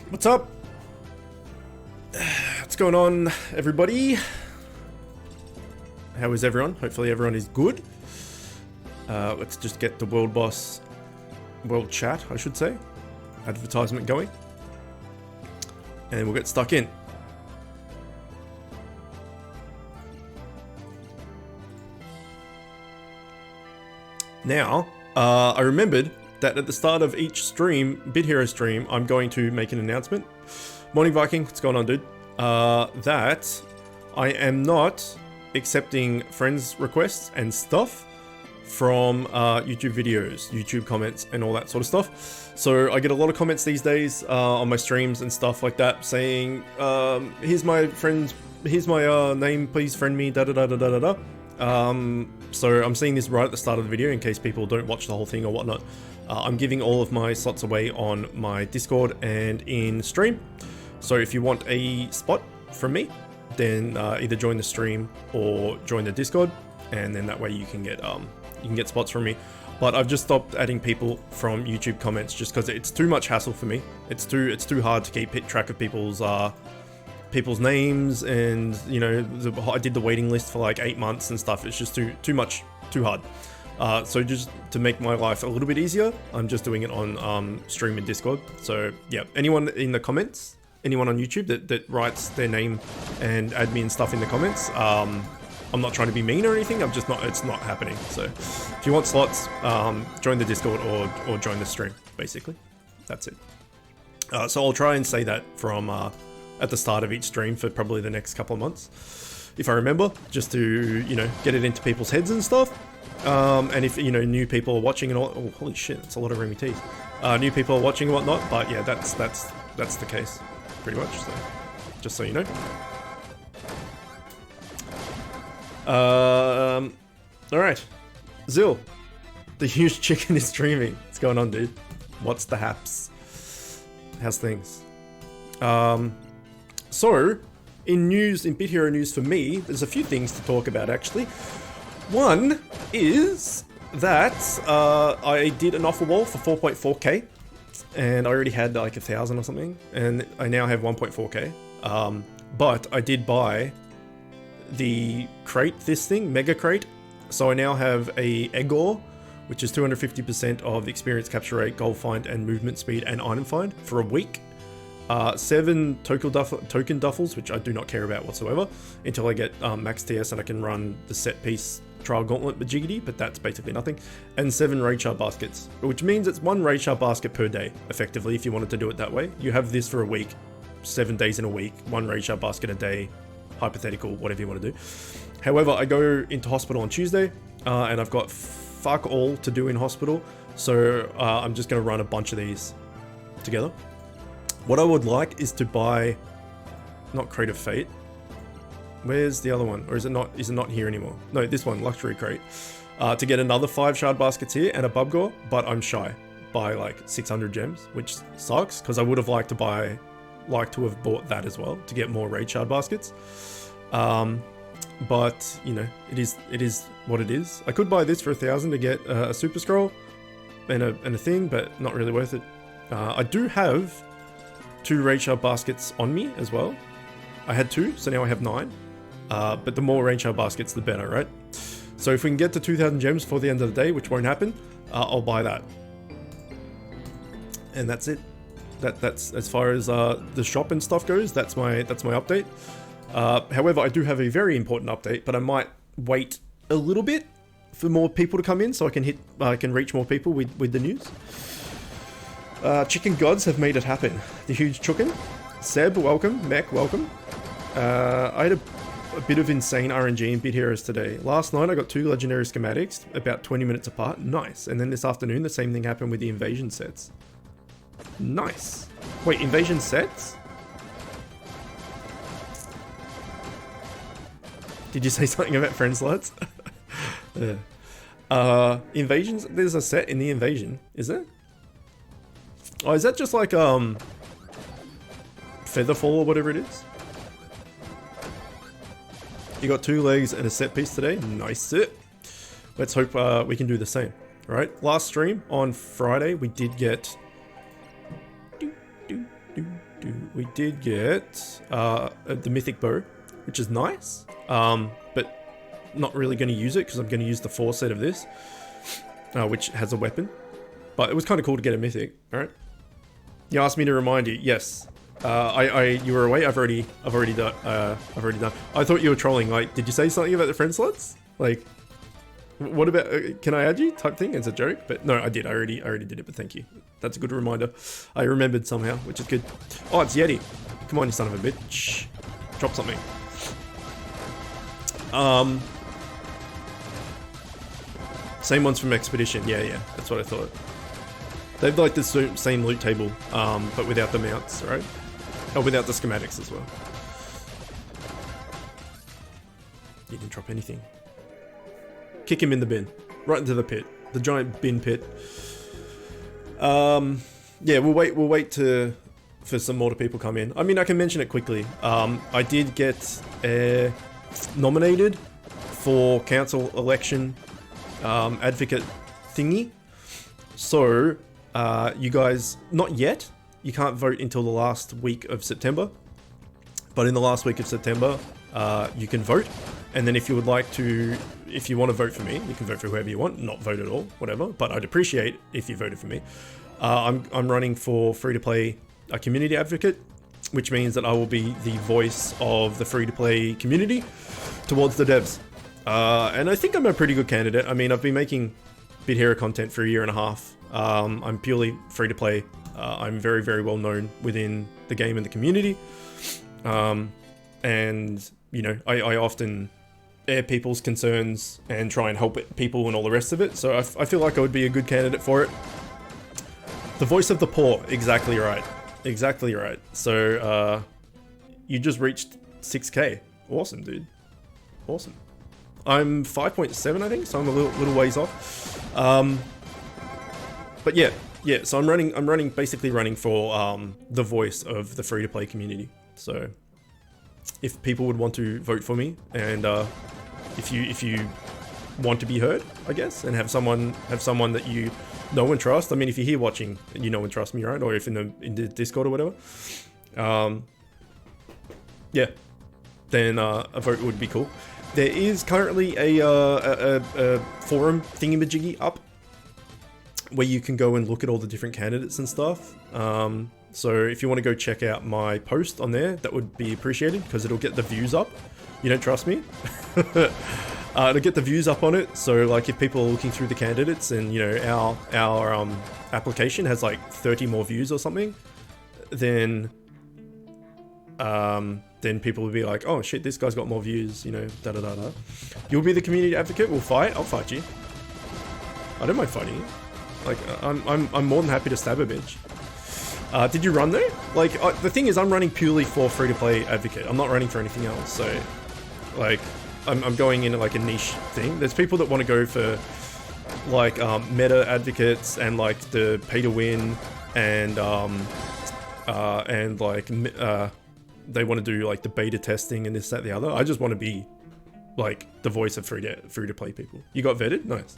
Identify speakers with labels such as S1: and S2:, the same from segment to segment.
S1: What's up? What's going on, everybody? How is everyone? Hopefully everyone is good. Let's just get the world chat, I should say, advertisement going, and then we'll get stuck in. Now, I remembered that at the start of each stream, Bit Hero stream, I'm going to make an announcement. Morning Viking, what's going on, dude? That I am not accepting friends requests and stuff from YouTube videos, YouTube comments, and all that sort of stuff. So I get a lot of comments these days on my streams and stuff like that, saying, "Here's my friends, here's my name, please friend me." Da da da da da da da. So I'm seeing this right at the start of the video in case people don't watch the whole thing or whatnot. I'm giving all of my slots away on my Discord and in stream. So if you want a spot from me, then either join the stream or join the Discord, and then that way you can get spots from me. But I've just stopped adding people from YouTube comments just because it's too much hassle for me. It's too hard to keep track of people's names, and you know, I did the waiting list for like 8 months and stuff. It's just too much, too hard. So just to make my life a little bit easier, I'm just doing it on stream and Discord. So yeah, anyone in the comments, anyone on YouTube that writes their name and admin stuff in the comments, I'm not trying to be mean or anything. It's not happening. So if you want slots, join the Discord or join the stream. Basically, that's it. So I'll try and say that from at the start of each stream for probably the next couple of months, if I remember, just to, you know, get it into people's heads and stuff. And if, you know, new people are watching and all, oh, holy shit, it's a lot of Remy T's. New people are watching and whatnot, but yeah, that's the case, pretty much, so, just so you know. Alright. Zil, the huge chicken is streaming. What's going on, dude? What's the haps? How's things? So, in Bit Hero news for me, there's a few things to talk about, actually. One is that I did an offer wall for 4.4k, and I already had like 1,000 or something, and I now have 1.4k. But I did buy the crate, this thing, mega crate. So I now have a egg ore, which is 250% of the experience capture rate, gold find, and movement speed, and item find for a week. 7 token duffels, which I do not care about whatsoever, until I get max TS and I can run the set piece trial gauntlet majiggity, but that's basically nothing. And 7 raid shard baskets, which means it's 1 raid shard basket per day, effectively, if you wanted to do it that way. You have this for a week, 7 days in a week, 1 raid shard basket a day, hypothetical, whatever you want to do. However, I go into hospital on Tuesday, and I've got fuck all to do in hospital, so I'm just going to run a bunch of these together. What I would like is to buy, not Crate of Fate. Where's the other one? Or is it not here anymore? No, this one, Luxury Crate. To get another 5 shard baskets here and a Bubgore, but I'm shy by like 600 gems, which sucks because I would have liked to have bought that as well to get more raid shard baskets. But you know, it is what it is. I could buy this for 1,000 to get a super scroll and a thing, but not really worth it. I do have 2 raid shard baskets on me as well. I had 2, so now I have 9. But the more raid shard baskets, the better, right? So if we can get to 2,000 gems before the end of the day, which won't happen, I'll buy that. And that's it. That's as far as the shop and stuff goes. That's my update. However, I do have a very important update, but I might wait a little bit for more people to come in so I can reach more people with the news. Chicken gods have made it happen. The huge Chookin. Seb, welcome. Mech, welcome. I had a bit of insane RNG in Bit Heroes today. Last night I got 2 legendary schematics about 20 minutes apart. Nice. And then this afternoon the same thing happened with the invasion sets. Nice. Wait, invasion sets? Did you say something about friend slots? Invasions? There's a set in the invasion, is there? Oh, is that just like Featherfall or whatever it is? You got 2 legs and a set piece today. Nice it. Let's hope we can do the same. Right, last stream on Friday we did get we did get the Mythic bow, which is nice, but not really going to use it because I'm going to use the 4 set of this, which has a weapon. But it was kind of cool to get a Mythic. All right. You asked me to remind you. Yes. You were away. I've already done. I thought you were trolling. Like, did you say something about the friend slots? Like, what about? Can I add you? Type thing. It's a joke, but no, I did. I already did it. But thank you. That's a good reminder. I remembered somehow, which is good. Oh, it's Yeti. Come on, you son of a bitch. Drop something. Same ones from Expedition. Yeah. That's what I thought. They've like the same loot table, but without the mounts, right? Oh, without the schematics as well. You didn't drop anything. Kick him in the bin. Right into the pit. The giant bin pit. Yeah, we'll wait for some more people come in. I mean, I can mention it quickly. I did get nominated for council election advocate thingy. So, you guys, not yet. You can't vote until the last week of September. But in the last week of September, you can vote. And then if you would like to, if you want to vote for me, you can vote for whoever you want, not vote at all, whatever. But I'd appreciate if you voted for me. I'm running for free-to-play community advocate, which means that I will be the voice of the free-to-play community towards the devs. And I think I'm a pretty good candidate. I mean, I've been making Bit Hero content for a year and a half. I'm purely free-to-play. I'm very, very well known within the game and the community. And, you know, I often air people's concerns and try and help people and all the rest of it. So I feel like I would be a good candidate for it. The voice of the poor. Exactly right. Exactly right. So, you just reached 6K. Awesome, dude. Awesome. I'm 5.7, I think, so I'm a little ways off. But yeah. So I'm basically running for the voice of the free-to-play community. So if people would want to vote for me, and if you want to be heard, I guess, and have someone that you know and trust. I mean, if you're here watching and you know and trust me, right? Or if in the Discord or whatever, yeah, then a vote would be cool. There is currently a forum thingamajiggy up where you can go and look at all the different candidates and stuff. So if you want to go check out my post on there, that would be appreciated because it'll get the views up. You don't trust me? It'll get the views up on it. So like if people are looking through the candidates and you know our application has like 30 more views or something, then people will be like, oh shit, this guy's got more views, you know, da da da da. You'll be the community advocate. We'll fight. I'll fight you. I don't mind fighting you. Like I'm more than happy to stab a bitch. Did you run though? Like the thing is, I'm running purely for free-to-play advocate. I'm not running for anything else. So, like, I'm going into like a niche thing. There's people that want to go for like meta advocates and like the pay-to-win and like they want to do like the beta testing and this, that, the other. I just want to be like the voice of free-to-play people. You got vetted? Nice.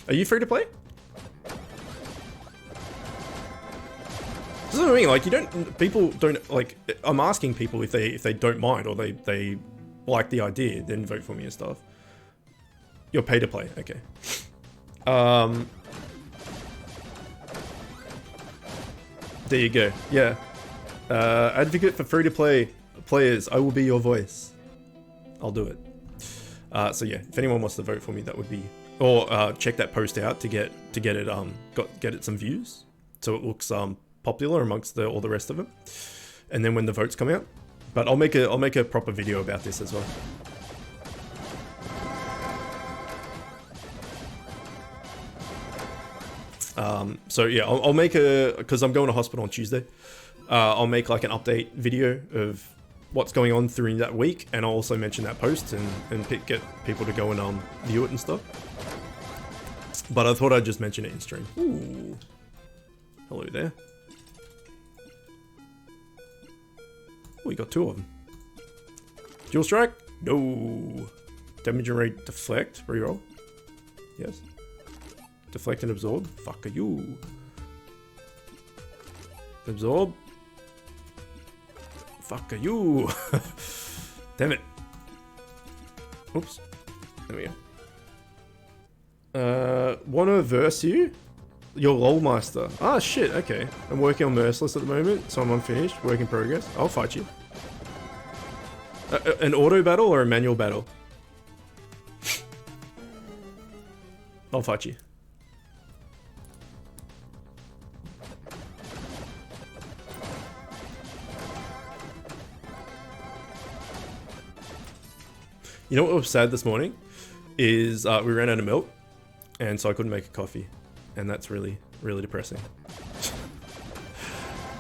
S1: Are you free-to-play? This is what I mean, like people don't, like, I'm asking people if they don't mind or they like the idea, then vote for me and stuff. You're pay to play, okay. There you go, yeah. Advocate for free to play players, I will be your voice. I'll do it. So yeah, if anyone wants to vote for me, that would be, or check that post out to get it some views, so it looks popular amongst all the rest of them, and then when the votes come out. But I'll make a proper video about this as well. So yeah, I'll make because I'm going to hospital on Tuesday. I'll make like an update video of what's going on through that week, and I'll also mention that post and get people to go and view it and stuff. But I thought I'd just mention it in stream. Ooh, hello there. We got 2 of them. Dual strike? No. Damage and rate deflect. Reroll. Yes. Deflect and absorb. Fuck you. Absorb. Fuck you. Damn it. Oops. There we go. Wanna verse you? Your lolmeister. Ah, shit, okay. I'm working on Merciless at the moment, so I'm unfinished. Work in progress. I'll fight you. An auto battle or a manual battle? I'll fight you. You know what was sad this morning? Is we ran out of milk, and so I couldn't make a coffee. And that's really, really depressing.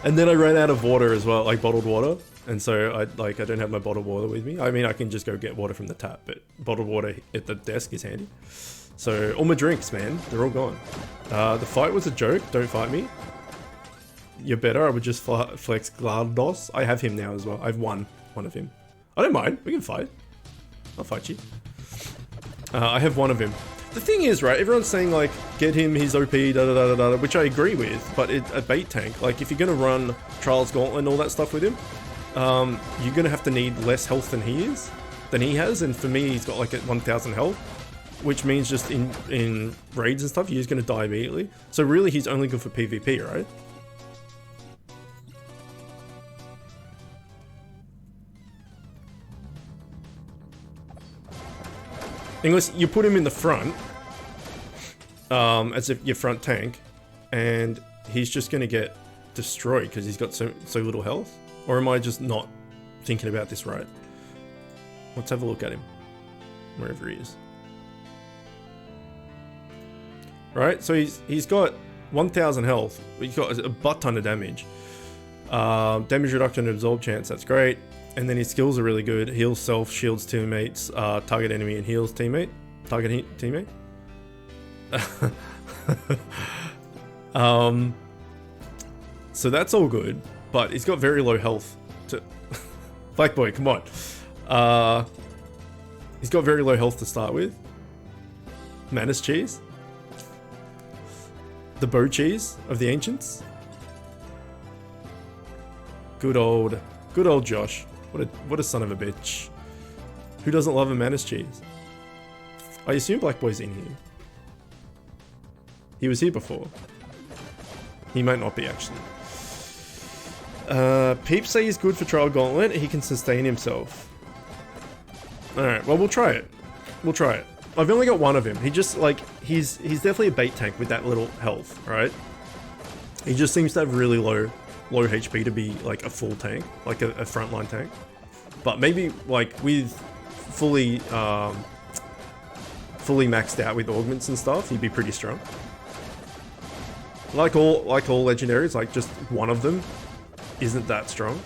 S1: And then I ran out of water as well, like bottled water. And so I don't have my bottled water with me. I mean, I can just go get water from the tap, but bottled water at the desk is handy. So all my drinks, man, they're all gone. The fight was a joke. Don't fight me. You're better. I would just flex GLaDOS. I have him now as well. I've won one of him. I don't mind. We can fight. I'll fight you. I have one of him. The thing is, right, everyone's saying, like, get him, he's OP, da-da-da-da-da, which I agree with, but it's a bait tank. Like, if you're gonna run Trials Gauntlet and all that stuff with him, you're gonna have to need less health than he has, and for me, he's got, like, at 1,000 health, which means just in raids and stuff, you're just gonna die immediately. So really, he's only good for PvP, right? Unless you put him in the front, as if your front tank, and he's just gonna get destroyed because he's got so little health. Or am I just not thinking about this right? Let's have a look at him, wherever he is. Right, so he's got 1,000 health. He's got a butt ton of damage. Damage reduction and absorb chance. That's great. And then his skills are really good. Heals self, shields teammates, target enemy, and heals teammate. Target teammate. So that's all good, but he's got very low health. Black boy, come on. He's got very low health to start with. Manus cheese. The bow cheese of the ancients. Good old Josh. What a son of a bitch. Who doesn't love a Manus cheese? I assume Black Boy's in here. He was here before. He might not be, actually. Peeps say he's good for Trial Gauntlet. He can sustain himself. Alright, well, we'll try it. We'll try it. I've only got one of him. He just, like, he's definitely a bait tank with that little health, right? He just seems to have really low HP to be like a full tank, like a frontline tank. But maybe like with fully maxed out with augments and stuff, he'd be pretty strong. Like all legendaries, like just one of them isn't that strong.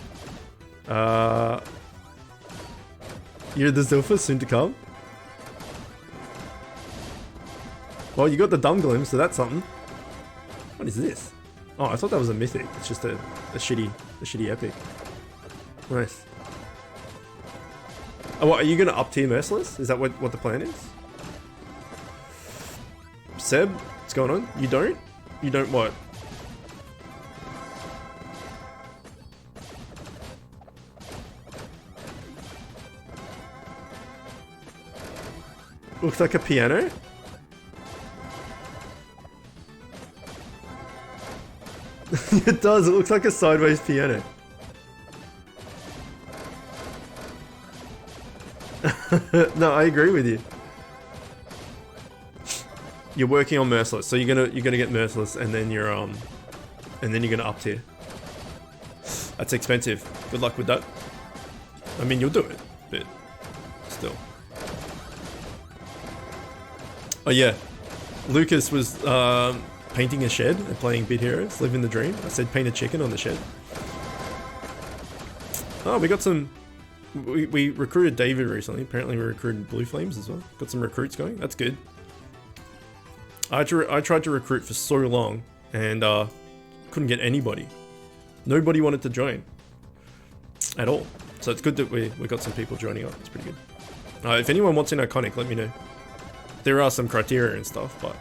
S1: You're the Zilfa soon to come. Well, you got the Dumb Glim, so that's something. What is this? Oh, I thought that was a mythic. It's just a shitty epic. Nice. Oh, what, are you gonna up tier Merciless? Is that what the plan is? Seb, what's going on? You don't? You don't what? Looks like a piano. It does, it looks like a sideways piano. No, I agree with you. You're working on Merciless, so you're gonna get Merciless and then you're gonna up tier. That's expensive. Good luck with that. I mean, you'll do it, but still. Oh yeah, Lucas was painting a shed and playing Bit Heroes, living the dream. I said paint a chicken on the shed. Oh, we got some... We recruited David recently. Apparently we recruited Blue Flames as well. Got some recruits going. That's good. I tried to recruit for so long and couldn't get anybody. Nobody wanted to join. At all. So it's good that we got some people joining up. It's pretty good. If anyone wants an iconic, let me know. There are some criteria and stuff, but...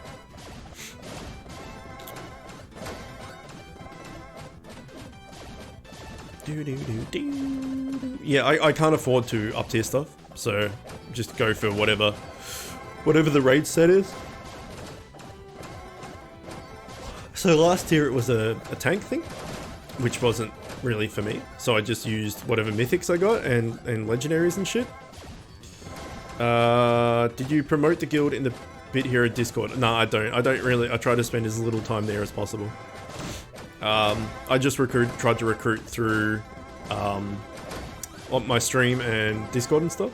S1: Yeah, I can't afford to up tier stuff, so just go for whatever the raid set is. So last year it was a tank thing, which wasn't really for me. So I just used whatever mythics I got and legendaries and shit. Did you promote the guild in the Bit Hero Discord? No, I don't. I don't really. I try to spend as little time there as possible. I just tried to recruit through on my stream and Discord and stuff.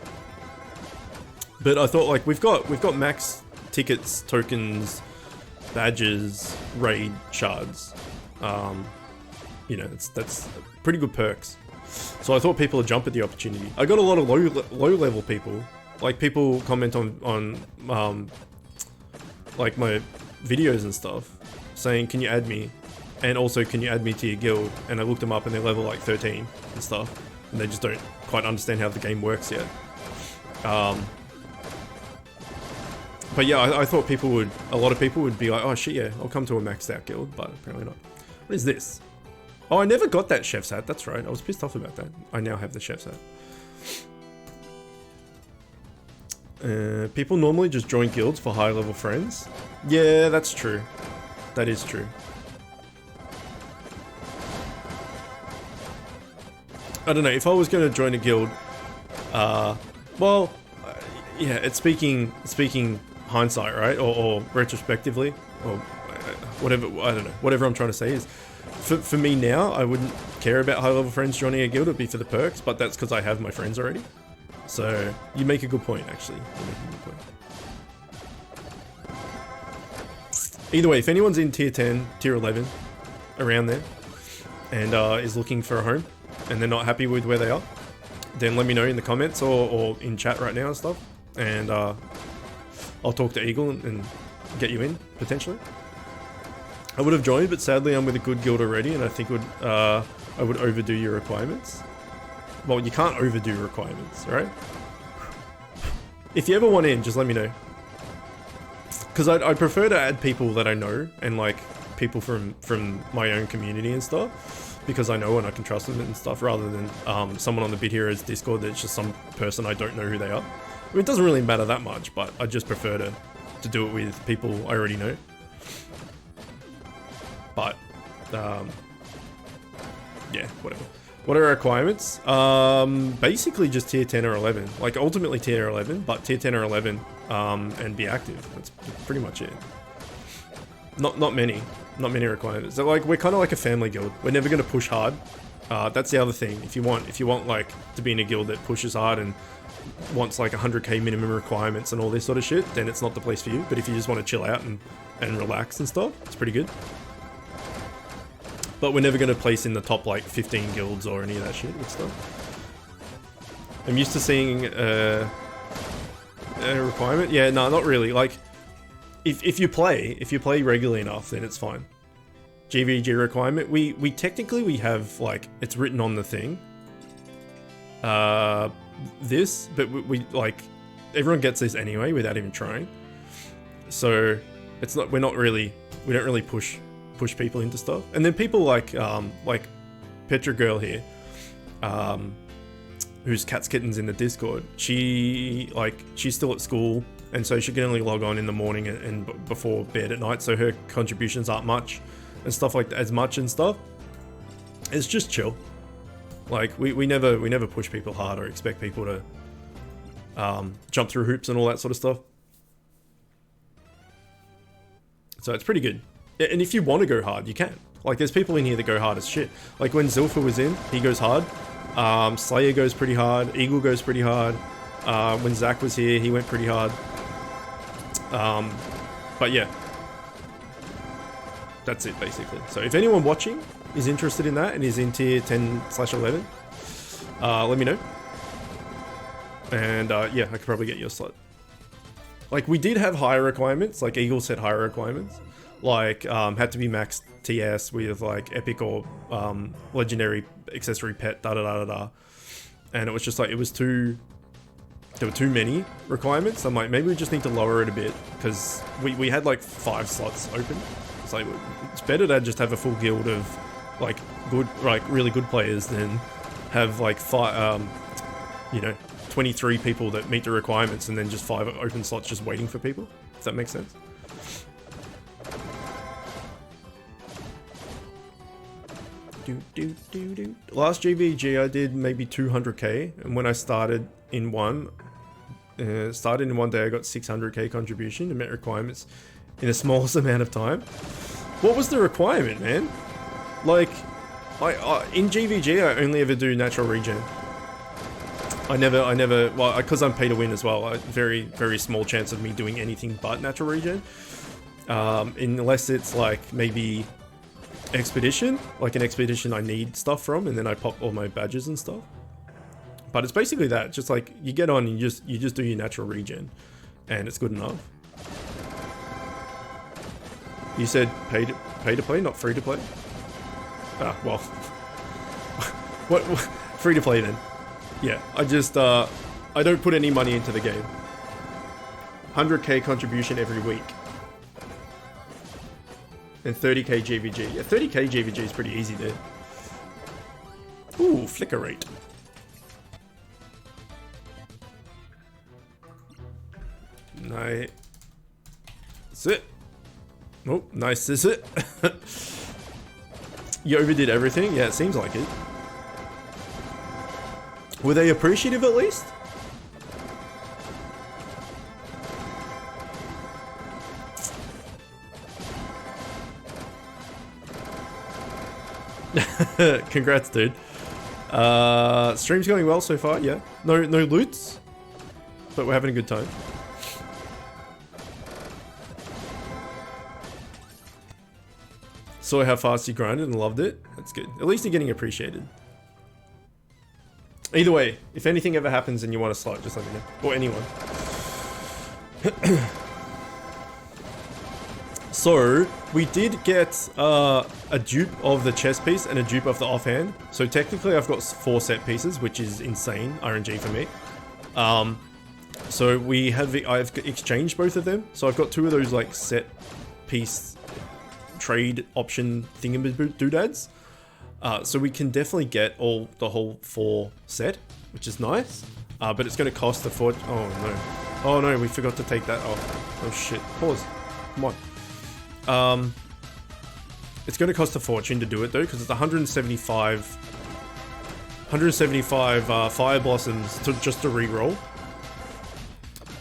S1: But I thought, like, we've got max tickets, tokens, badges, raid shards. You know, that's pretty good perks. So I thought people would jump at the opportunity. I got a lot of low level people, like people comment on like my videos and stuff, saying, "Can you add me?" And also, "Can you add me to your guild?" And I looked them up and they're level like 13 and stuff, and they just don't quite understand how the game works yet. But yeah, I thought a lot of people would be like, "Oh shit, yeah, I'll come to a maxed out guild," but apparently not. What is this? Oh, I never got that chef's hat. That's right. I was pissed off about that. I now have the chef's hat. People normally just join guilds for high level friends. Yeah, that's true. That is true. I don't know, if I was going to join a guild, well, yeah, it's speaking hindsight, right? Or retrospectively, or whatever, I don't know, whatever I'm trying to say is, for me now, I wouldn't care about high level friends joining a guild. It'd be for the perks, but that's because I have my friends already. So you make a good point, actually. You make a good point. Either way, if anyone's in tier 10, tier 11, around there, and is looking for a home, and they're not happy with where they are, then let me know in the comments or in chat right now and stuff, and I'll talk to Eagle and get you in, potentially. I would have joined, but sadly I'm with a good guild already, and I think I would overdo your requirements. Well, you can't overdo requirements, right? If you ever want in, just let me know. Because I'd prefer to add people that I know, and like people from my own community and stuff, because I know and I can trust them and stuff, rather than someone on the Bit Heroes Discord that's just some person I don't know who they are. I mean, it doesn't really matter that much, but I just prefer to do it with people I already know. But, yeah, whatever. What are requirements? Basically just tier 10 or 11. Like, ultimately tier 11, but tier 10 or 11, and be active. That's pretty much it. Not many requirements. So, like, we're kind of like a family guild. We're never going to push hard. That's the other thing. If you want like to be in a guild that pushes hard and wants like 100k minimum requirements and all this sort of shit, then it's not the place for you. But if you just want to chill out and relax and stuff, it's pretty good. But we're never going to place in the top like 15 guilds or any of that shit and stuff. I'm used to seeing a requirement. Yeah, no, not really. Like, if you play regularly enough, then it's fine. GVG requirement. We technically have, like, it's written on the thing. This, but we like, everyone gets this anyway without even trying. So it's not, we don't really push people into stuff. And then people like Petra Girl here, who's Cats Kittens in the Discord. She's still at school, and so she can only log on in the morning and before bed at night. So her contributions aren't much and stuff like that, as much and stuff. It's just chill. Like we never push people hard or expect people to jump through hoops and all that sort of stuff. So it's pretty good. And if you want to go hard, you can. Like, there's people in here that go hard as shit. Like, when Zilfa was in, he goes hard. Slayer goes pretty hard. Eagle goes pretty hard. When Zach was here, he went pretty hard. But yeah. That's it, basically. So if anyone watching is interested in that and is in tier 10/11, let me know. And yeah, I could probably get you a slot. Like, we did have higher requirements. Like, Eagle set higher requirements. Like, had to be max TS with like epic or legendary accessory pet, da. And it was just like, there were too many requirements. I'm like, maybe we just need to lower it a bit, because we had like 5 slots open. It's like, it's better to just have a full guild of like really good players than have like 23 people that meet the requirements and then just 5 open slots just waiting for people. If that makes sense. Last GVG I did maybe 200k, and when I started in one day I got 600k contribution and met requirements in the smallest amount of time. What was the requirement, man? Like, in GVG I only ever do natural regen. I never, well, because I'm pay to win as well, very, very small chance of me doing anything but natural regen. Unless it's like maybe expedition, like an expedition I need stuff from, and then I pop all my badges and stuff. But it's basically that, just like you get on and you just do your natural regen, and it's good enough. You said pay to play, not free to play. Ah, well, what free to play then? Yeah, I just I don't put any money into the game. 100k contribution every week. And 30k GVG. Yeah, 30k GVG is pretty easy there. Ooh, flicker rate. Nice. That's it. Oh, nice is it. You overdid everything? Yeah, it seems like it. Were they appreciative at least? Congrats, dude. Stream's going well so far, yeah. No loots, but we're having a good time. Saw how fast you grinded and loved it. That's good. At least you're getting appreciated. Either way, if anything ever happens and you want a slot, just let me know. Or anyone. So, we did get a dupe of the chest piece and a dupe of the offhand. So technically I've got 4 set pieces, which is insane RNG for me. So I've exchanged both of them. So I've got 2 of those like set piece trade option thingamaboodads. So we can definitely get the whole 4 set, which is nice. But it's going to cost a fortune. Oh no. Oh no, we forgot to take that off. Oh shit. Pause. Come on. It's going to cost a fortune to do it though, because it's 175 fire blossoms just to reroll.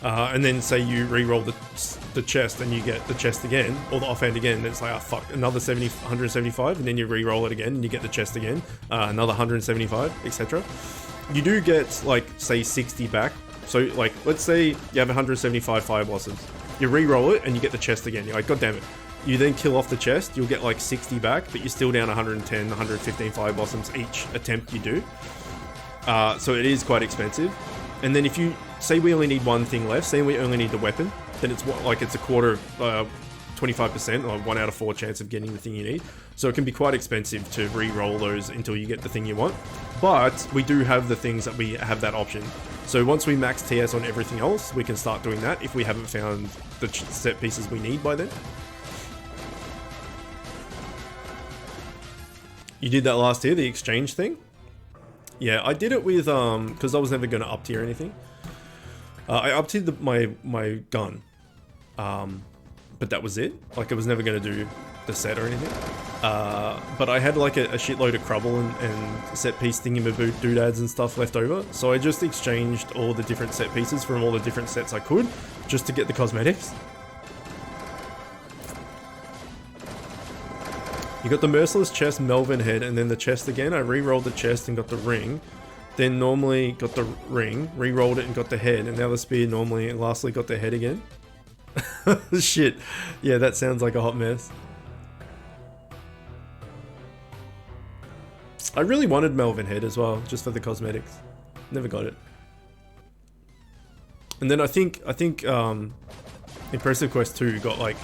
S1: And then say you reroll the chest and you get the chest again, or the offhand again, and it's like, oh fuck, another 175, and then you reroll it again and you get the chest again, another 175, etc. You do get like, say 60 back. So like, let's say you have 175 fire blossoms. You reroll it and you get the chest again. You're like, god damn it. You then kill off the chest, you'll get like 60 back, but you're still down 110, 115 fire blossoms each attempt you do. So it is quite expensive. And then if you say we only need one thing left, say we only need the weapon, then it's like it's a quarter, 25%, or 1 out of 4 chance of getting the thing you need. So it can be quite expensive to re-roll those until you get the thing you want. But we do have the things that we have that option. So once we max TS on everything else, we can start doing that if we haven't found the set pieces we need by then. You did that last year, the exchange thing? Yeah, I did it with, because I was never going to up tier anything. I up tiered my gun. But that was it. Like, I was never going to do the set or anything. But I had like a shitload of crubble and set piece thingamaboo doodads and stuff left over. So I just exchanged all the different set pieces from all the different sets I could, just to get the cosmetics. You got the Merciless chest, Melvin head, and then the chest again. I re-rolled the chest and got the ring. Then normally got the ring, re-rolled it and got the head, and now the spear normally and lastly got the head again. Shit. Yeah, that sounds like a hot mess. I really wanted Melvin head as well, just for the cosmetics. Never got it. And then I think Impressive Quest 2 got like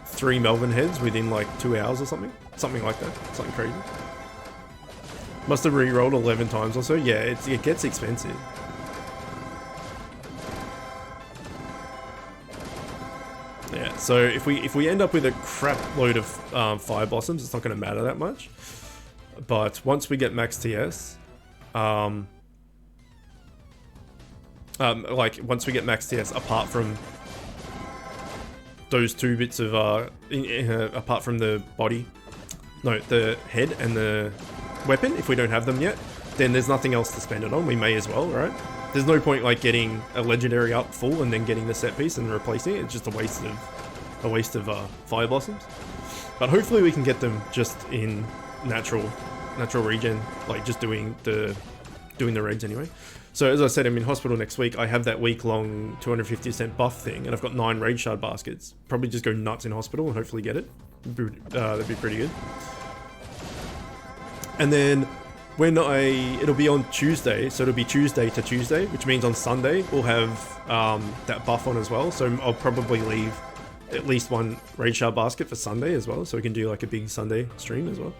S1: 3 Melvin heads within like 2 hours or something. Something like that. Something crazy. Must have re-rolled 11 times or so. Yeah, it gets expensive. Yeah, so if we end up with a crap load of fire blossoms, it's not going to matter that much. But once we get max TS, like once we get max TS, apart from those two bits of apart from the body, no, the head and the weapon, if we don't have them yet, then there's nothing else to spend it on. We may as well, right? There's no point like getting a legendary up full and then getting the set piece and replacing it. It's just a waste of fire blossoms. But hopefully we can get them just in natural regen, like just doing the raids anyway. So as I said, I'm in hospital next week. I have that week-long 250% buff thing, and I've got 9 raid shard baskets. Probably just go nuts in hospital and hopefully get it. That'd be pretty good. And then when it'll be on Tuesday, so it'll be Tuesday to Tuesday, which means on Sunday we'll have that buff on as well. So I'll probably leave at least 1 raid shard basket for Sunday as well, so we can do like a big Sunday stream as well.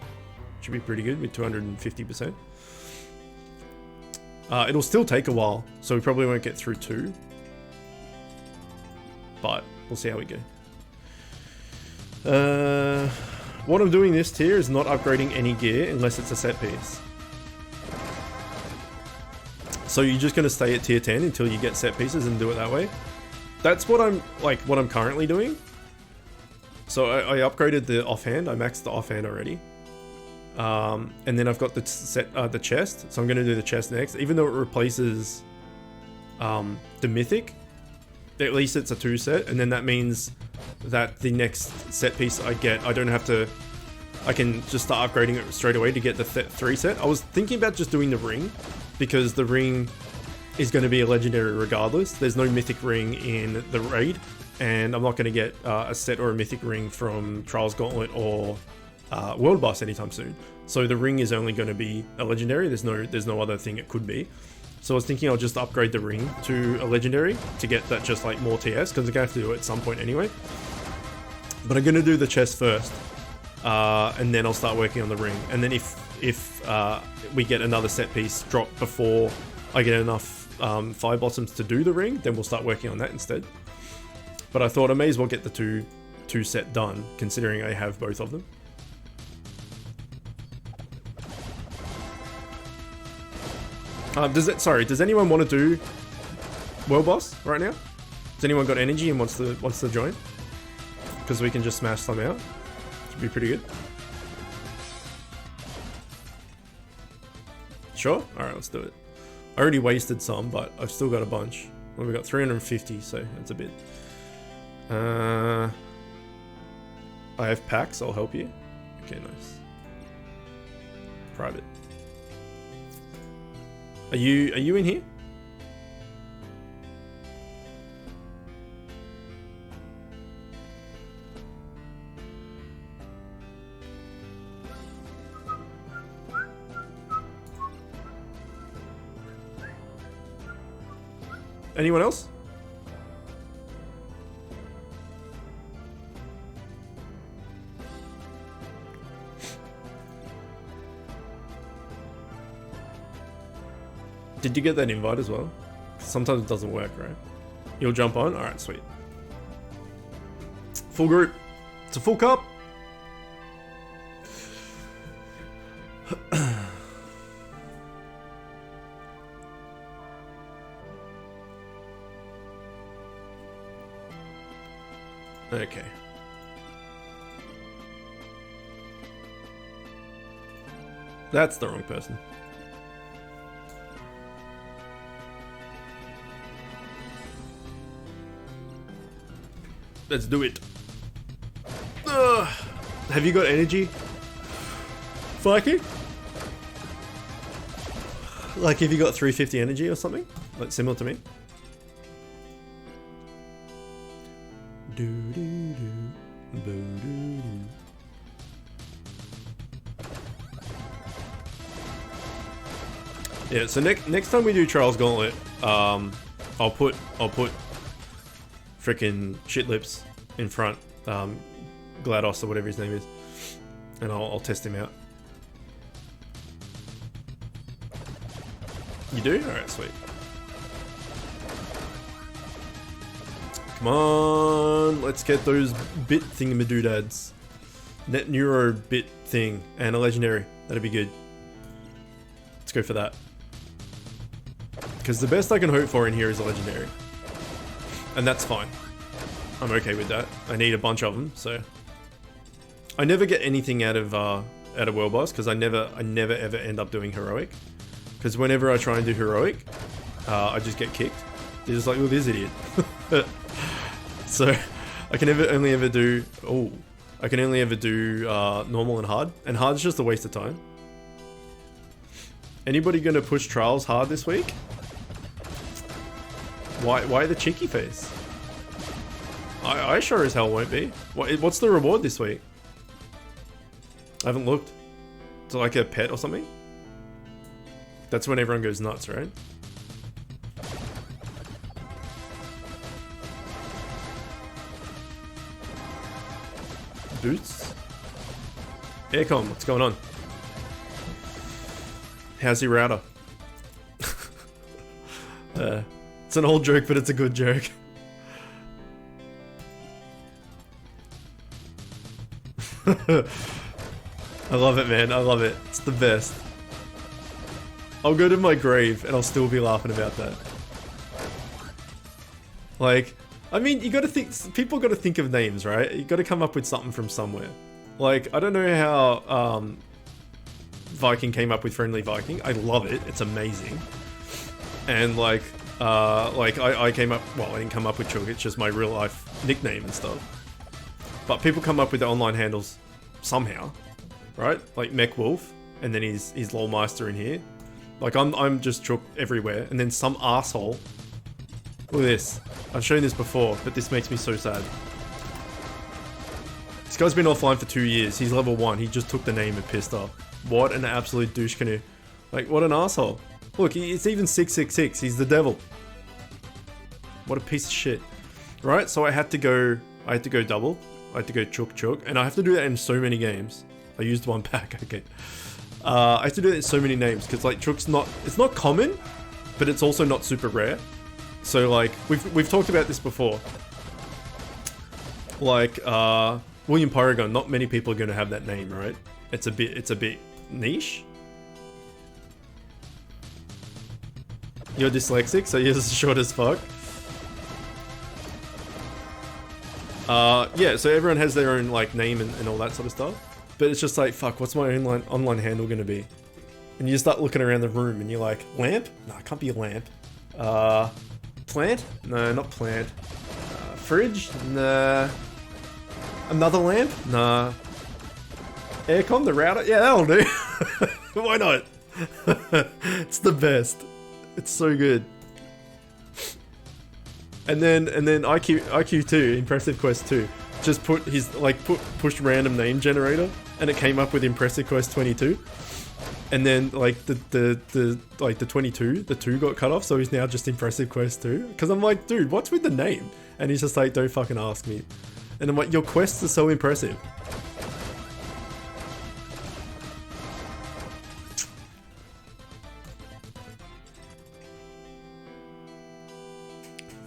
S1: Should be pretty good with 250%. It'll still take a while, so we probably won't get through 2. But we'll see how we go. What I'm doing this tier is not upgrading any gear unless it's a set piece. So you're just going to stay at tier 10 until you get set pieces and do it that way. That's what I'm currently doing. So I upgraded the offhand. I maxed the offhand already. And then I've got the chest, so I'm going to do the chest next. Even though it replaces the Mythic, at least it's a 2 set, and then that means that the next set piece I get, I can just start upgrading it straight away to get the 3 set. I was thinking about just doing the ring, because the ring is going to be a legendary regardless. There's no Mythic ring in the raid, and I'm not going to get a set or a Mythic ring from Trials Gauntlet or World Boss anytime soon. So the ring is only going to be a legendary. There's no other thing it could be. So I was thinking I'll just upgrade the ring to a legendary to get that just like more TS, because I'm going to have to do it at some point anyway. But I'm going to do the chest first, and then I'll start working on the ring. And then if we get another set piece drop before I get enough fire blossoms to do the ring, then we'll start working on that instead. But I thought I may as well get the two set done, considering I have both of them. Does anyone want to do World Boss right now? Has anyone got energy and wants to join? Because we can just smash some out. Should be pretty good. Sure? Alright, let's do it. I already wasted some, but I've still got a bunch. Well, we got 350, so that's a bit. I have packs, I'll help you. Okay, nice. Private. Are you in here? Anyone else? Did you get that invite as well? Sometimes it doesn't work, right? You'll jump on? Alright, sweet. Full group. It's a full cup. Okay. That's the wrong person. Let's do it. Have you got energy, Fikey? Like, have you got 350 energy or something? Like, similar to me? Yeah, so next time we do Trials Gauntlet, I'll put frickin' shit lips in front, GLaDOS or whatever his name is, and I'll test him out. You do? Alright, sweet. Come on, let's get those bit thingamadoodads. Net neuro bit thing and a legendary. That'd be good. Let's go for that. Because the best I can hope for in here is a legendary. And that's fine. I'm okay with that. I need a bunch of them, so... I never get anything out of World Boss, because I never ever end up doing heroic. Because whenever I try and do heroic, I just get kicked. They're just like, oh, this idiot. So, I can only ever do... Oh. I can only ever do normal and hard. And hard's just a waste of time. Anybody gonna push trials hard this week? Why the cheeky face? I sure as hell won't be. What's the reward this week? I haven't looked. Is it like a pet or something? That's when everyone goes nuts, right? Boots? Aircom, what's going on? How's your router? It's an old joke, but it's a good joke. I love it, man. I love it. It's the best. I'll go to my grave and I'll still be laughing about that. Like, I mean, you gotta think, people gotta think of names, right? You gotta come up with something from somewhere. Like, I don't know how Viking came up with Friendly Viking. I love it. It's amazing. And like I came up, well, I didn't come up with Chook, it's just my real life nickname and stuff. But people come up with the online handles somehow, right? Like Mech Wolf, and then he's Lolmeister in here. Like I'm just Chook everywhere, and then some asshole. Look at this. I've shown this before, but this makes me so sad. This guy's been offline for 2 years. He's level 1. He just took the name and pissed off. What an absolute douche canoe. Like, what an asshole. Look, it's even 666. He's the devil. What a piece of shit. Right? So I had to go double. I had to go Chook. And I have to do that in so many games. I used one pack, okay. I have to do that in so many names, because like Chook's it's not common, but it's also not super rare. So like, we've talked about this before. Like, William Pyragon, not many people are going to have that name, right? It's a bit niche. You're dyslexic, so you're short as fuck. Yeah, so everyone has their own like name and all that sort of stuff. But it's just like, fuck, what's my online handle gonna be? And you start looking around the room and you're like, lamp? No, it can't be a lamp. Plant? No, not plant. Fridge? Nah. Another lamp? Nah. Aircom, the router? Yeah, that'll do. Why not? It's the best. It's so good. And then IQ 2, Impressive Quest 2, just pushed random name generator, and it came up with Impressive Quest 22. And then like the 22, the 2 got cut off, so he's now just Impressive Quest 2. Because I'm like, dude, what's with the name? And he's just like, don't fucking ask me. And I'm like, your quests are so impressive.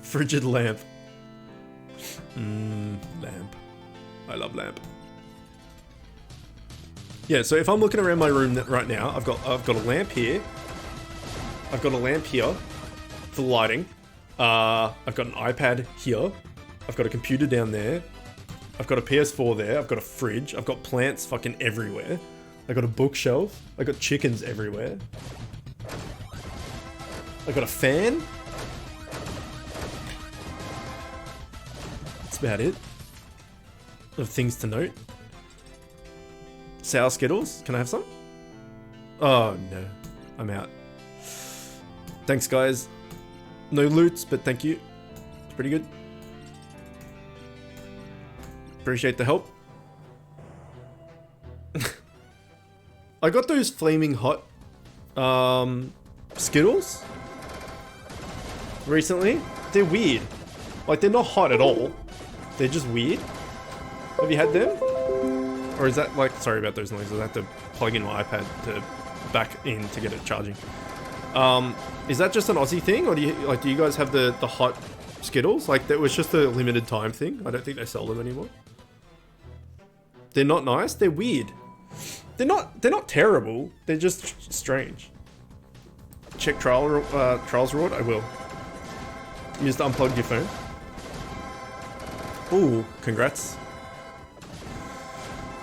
S1: Frigid lamp. Lamp. I love lamp. Yeah, so if I'm looking around my room right now, I've got a lamp here. I've got a lamp here for lighting. I've got an iPad here. I've got a computer down there. I've got a PS4 there. I've got a fridge. I've got plants fucking everywhere. I've got a bookshelf. I've got chickens everywhere. I've got a fan. That's about it. Of things to note. Sour Skittles. Can I have some? Oh no. I'm out. Thanks guys. No loots, but thank you. It's pretty good. Appreciate the help. I got those flaming hot Skittles recently. They're weird. Like, they're not hot at all. They're just weird. Have you had them? Or is that like, sorry about those noises, I have to plug in my iPad to back in to get it charging. Is that just an Aussie thing, or do you guys have the hot Skittles? Like, that was just a limited time thing. I don't think they sell them anymore. They're not nice, they're weird. They're not terrible. They're just strange. Check trials reward. I will. You just unplugged your phone. Ooh, congrats.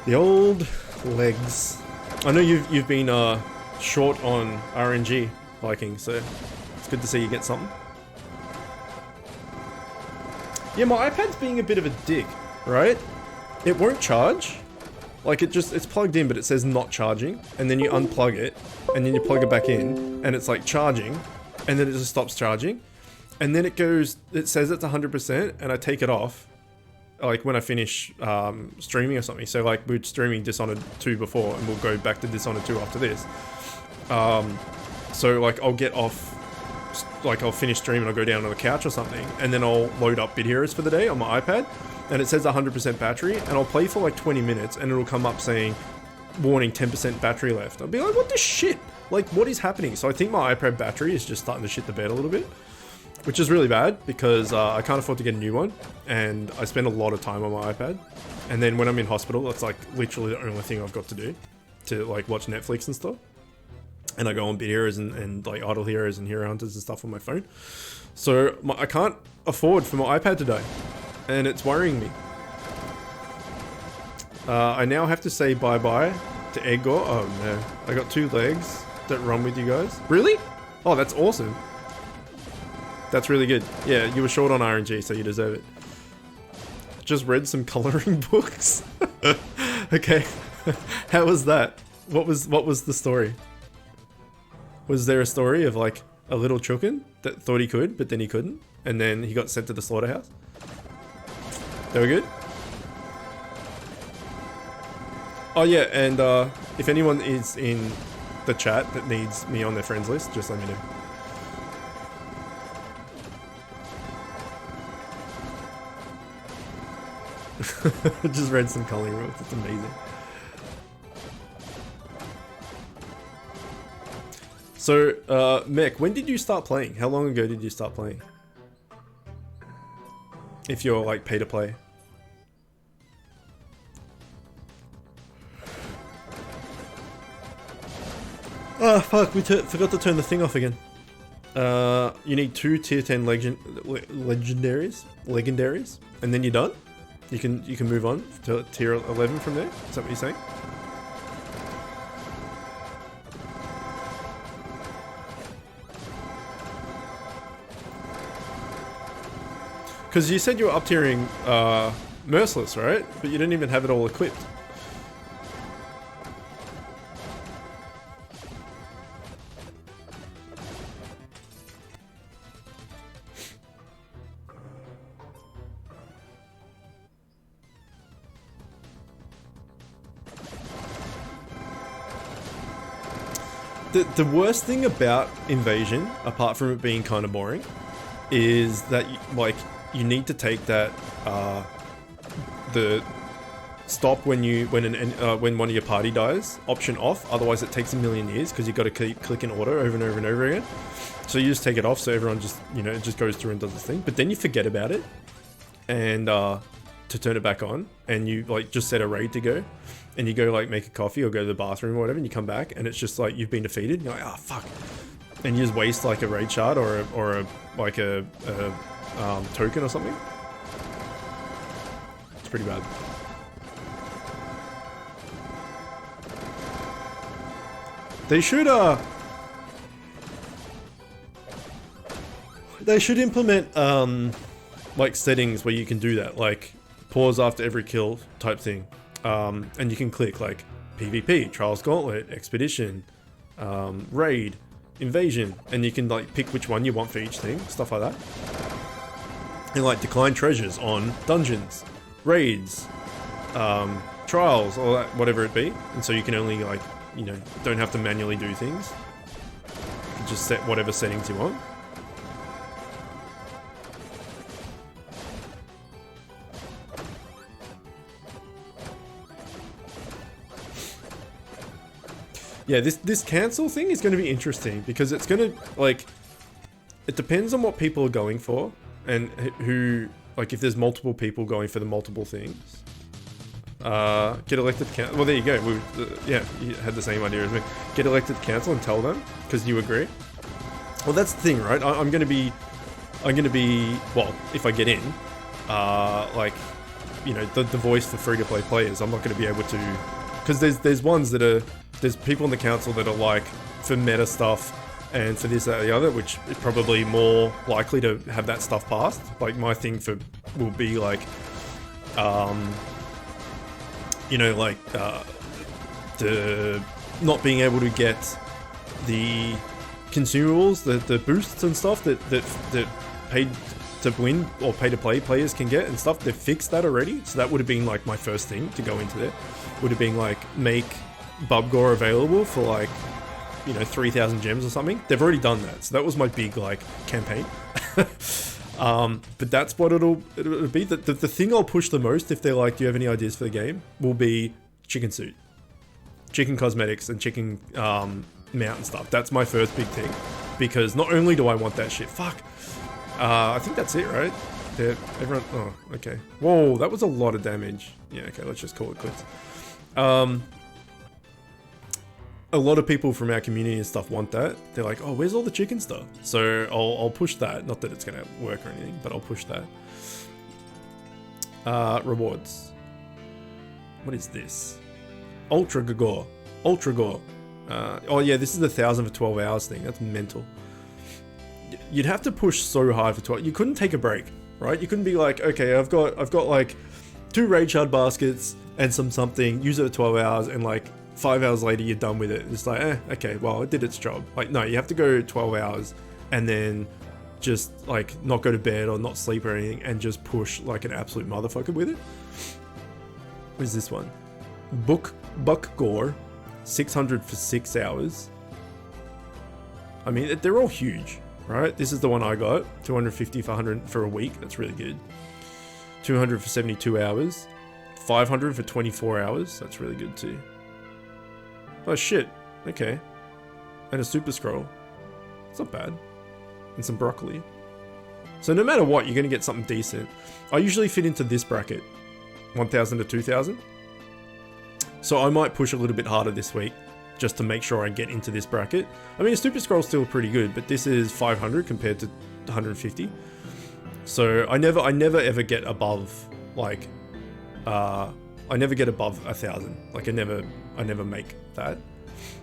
S1: The old legs. I know you've been short on RNG liking, so it's good to see you get something. Yeah, my iPad's being a bit of a dick, right? It won't charge. Like it's plugged in, but it says not charging, and then you unplug it, and then you plug it back in, and it's like charging, and then it just stops charging, and then it says it's 100%, and I take it off, like when I finish streaming or something. So like we're streaming Dishonored 2 before, and we'll go back to Dishonored 2 after this. So like I'll get off, like I'll finish streaming, I'll go down on the couch or something, and then I'll load up Bit Heroes for the day on my iPad. And it says 100% battery, and I'll play for like 20 minutes, and it'll come up saying, warning, 10% battery left. I'll be like, what the shit? Like, what is happening? So I think my iPad battery is just starting to shit the bed a little bit, which is really bad, because I can't afford to get a new one, and I spend a lot of time on my iPad. And then when I'm in hospital, that's like literally the only thing I've got to do, to like watch Netflix and stuff. And I go on Bit Heroes and like Idle Heroes and Hero Hunters and stuff on my phone. So I can't afford for my iPad to die. And it's worrying me. I now have to say bye-bye to Edgar. Oh no, I got 2 legs that run with you guys. Really? Oh, that's awesome. That's really good. Yeah, you were short on RNG, so you deserve it. Just read some coloring books. Okay, how was that? What was the story? Was there a story of like a little Chookin that thought he could, but then he couldn't, and then he got sent to the slaughterhouse? They were good? Oh yeah, and if anyone is in the chat that needs me on their friends list, just let me know. Just read some coloring books, it's amazing. So, Mech, when did you start playing? How long ago did you start playing? If you're like pay to play. Oh fuck, we forgot to turn the thing off again. You need 2 tier 10 legendaries, and then you're done. You can move on to tier 11 from there. Is that what you're saying? Because you said you were up tiering Merciless, right? But you didn't even have it all equipped. The worst thing about Invasion, apart from it being kind of boring, is that you need to take that the stop when one of your party dies option off. Otherwise, it takes a million years because you've got to keep clicking auto over and over and over again. So you just take it off, so everyone just it just goes through and does this thing. But then you forget about it, and to turn it back on, and you like just set a raid to go, and you go like make a coffee or go to the bathroom or whatever, and you come back and it's just like you've been defeated. And you're like, oh fuck, and you just waste like a raid shard or a token or something. It's pretty bad. They should implement like settings where you can do that, like pause after every kill type thing, and you can click like PvP, Trials Gauntlet, Expedition, Raid, Invasion, and you can like pick which one you want for each thing, stuff like that. And like decline treasures on dungeons, raids, trials, or that, whatever it be. And so you can only like, don't have to manually do things. You can just set whatever settings you want. Yeah, this cancel thing is going to be interesting because it's going to, like, it depends on what people are going for and who, like, if there's multiple people going for the multiple things. Get elected to council. Well, there you go. Yeah, you had the same idea as me. Get elected to council and tell them because you agree. Well, that's the thing, right? I'm gonna be, well, if I get in, like, you know, the voice for free-to-play players. I'm not gonna be able to, because there's ones that are, there's people in the council that are like for meta stuff and for this, that, or the other, which is probably more likely to have that stuff passed. Like my thing will be like, you know, like the not being able to get the consumables, the boosts and stuff that paid to win or pay to play players can get and stuff. They've fixed that already, so that would have been like my first thing to go into there. Would have been like make Bubgore available for like, you know, 3,000 gems or something. They've already done that, so that was my big like campaign. But that's what it'll be. The thing I'll push the most, if they're like, do you have any ideas for the game, will be chicken suit, chicken cosmetics, and chicken mountain stuff. That's my first big thing, because not only do I want that shit, I think that's it, right? Everyone, oh, okay. Whoa, that was a lot of damage. Yeah, okay, let's just call it quits. A lot of people from our community and stuff want that. They're like, oh, where's all the chicken stuff? So I'll push that. Not that it's gonna work or anything, but I'll push that. Rewards. What is this? Ultra Gore. Ultra Gore. Oh yeah, this is the 1,000 for 12 hours thing. That's mental. You'd have to push so hard for 12. You couldn't take a break, right? You couldn't be like, okay, I've got like 2 raid shard baskets and something. Use it at 12 hours, and like 5 hours later you're done with it. It's like, okay, well, it did its job. Like, no, you have to go 12 hours and then just like not go to bed or not sleep or anything and just push like an absolute motherfucker with it. What is this one? Buck Gore, 600 for 6 hours. I mean, they're all huge, right? This is the one I got, 250 for 100 for a week. That's really good. 200 for 72 hours, 500 for 24 hours. That's really good too. Oh shit, okay. And a super scroll. It's not bad. And some broccoli. So no matter what, you're gonna get something decent. I usually fit into this bracket, 1,000 to 2,000. So I might push a little bit harder this week, just to make sure I get into this bracket. I mean, a super scroll's still pretty good, but this is 500 compared to 150. So I never ever get above, like, I never get above 1,000. Like I never make that.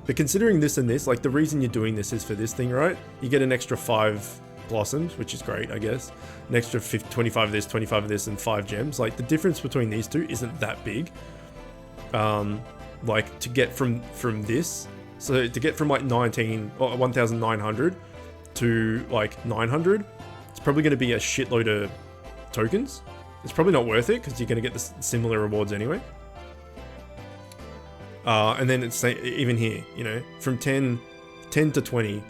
S1: But considering this and this, like the reason you're doing this is for this thing, right? You get an extra 5 blossoms, which is great, I guess. An extra 25 of this, 25 of this, and 5 gems. Like the difference between these two isn't that big. Like to get from this, so to get from like 1,900 to like 900, it's probably going to be a shitload of tokens. It's probably not worth it because you're going to get the similar rewards anyway. And then it's even here, you know, from 10 to 20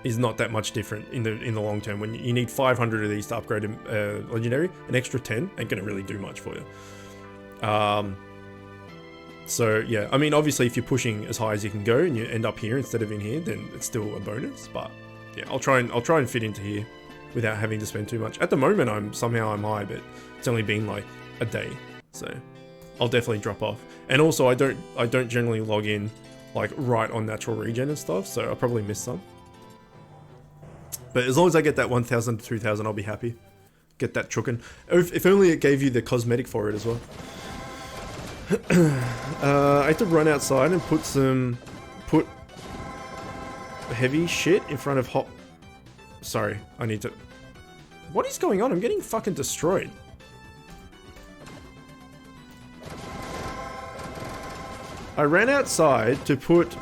S1: is not that much different in the long term. When you need 500 of these to upgrade a legendary, an extra 10 ain't going to really do much for you. So yeah, I mean, obviously if you're pushing as high as you can go and you end up here instead of in here, then it's still a bonus. But yeah, I'll try and fit into here without having to spend too much. At the moment, I'm high, but it's only been like a day, so I'll definitely drop off. And also, I don't generally log in like right on natural regen and stuff, so I'll probably miss some. But as long as I get that 1,000 to 2,000, I'll be happy. Get that chookin'. If only it gave you the cosmetic for it as well. I had to run outside and put heavy shit in front of hot. Sorry, I need to. What is going on? I'm getting fucking destroyed. I ran outside to put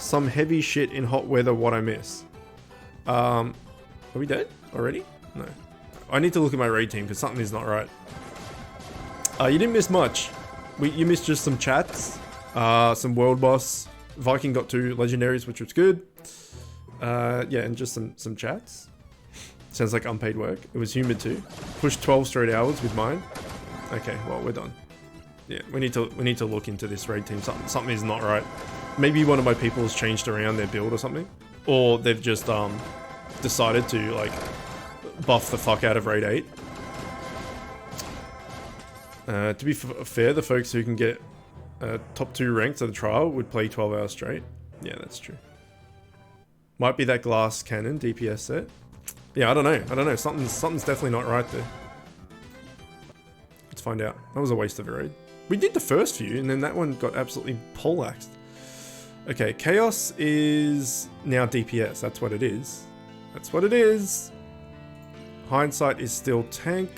S1: some heavy shit in hot weather. What I miss? Are we dead already? No. I need to look at my raid team because something is not right. You didn't miss much. You missed just some chats, some world boss. Viking got 2 legendaries, which was good. Yeah, and just some chats. Sounds like unpaid work. It was humid too. Pushed 12 straight hours with mine. Okay, well, we're done. Yeah, we need to look into this raid team. Something is not right. Maybe one of my people has changed around their build or something, or they've just decided to like buff the fuck out of raid 8. To be fair, the folks who can get top 2 ranks at the trial would play 12 hours straight. Yeah, that's true. Might be that glass cannon DPS set. Yeah, I don't know. Something's definitely not right there. Let's find out. That was a waste of a raid. We did the first few, and then that one got absolutely poleaxed. Okay, Chaos is now DPS. That's what it is. That's what it is. Hindsight is still tank.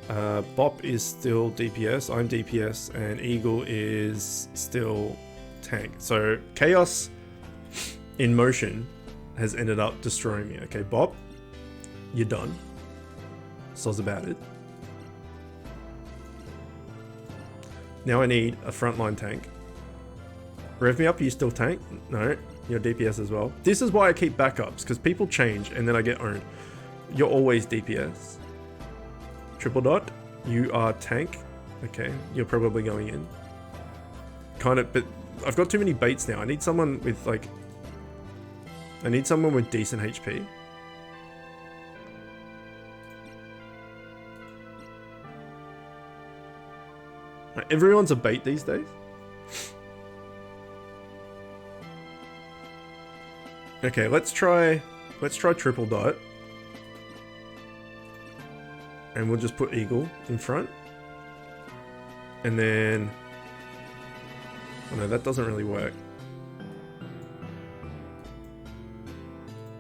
S1: Bop is still DPS. I'm DPS, and Eagle is still tank. So Chaos in motion has ended up destroying me. Okay, Bop, you're done. Soz about it. Now I need a frontline tank. Rev me up, are you still tank? No, you're DPS as well. This is why I keep backups, because people change and then I get owned. You're always DPS. Triple dot, you are tank. Okay, you're probably going in. Kind of, but I've got too many baits now. I need someone with like, I need someone with decent HP. Everyone's a bait these days. Okay, let's try triple dot. And we'll just put Eagle in front. And then, oh no, that doesn't really work.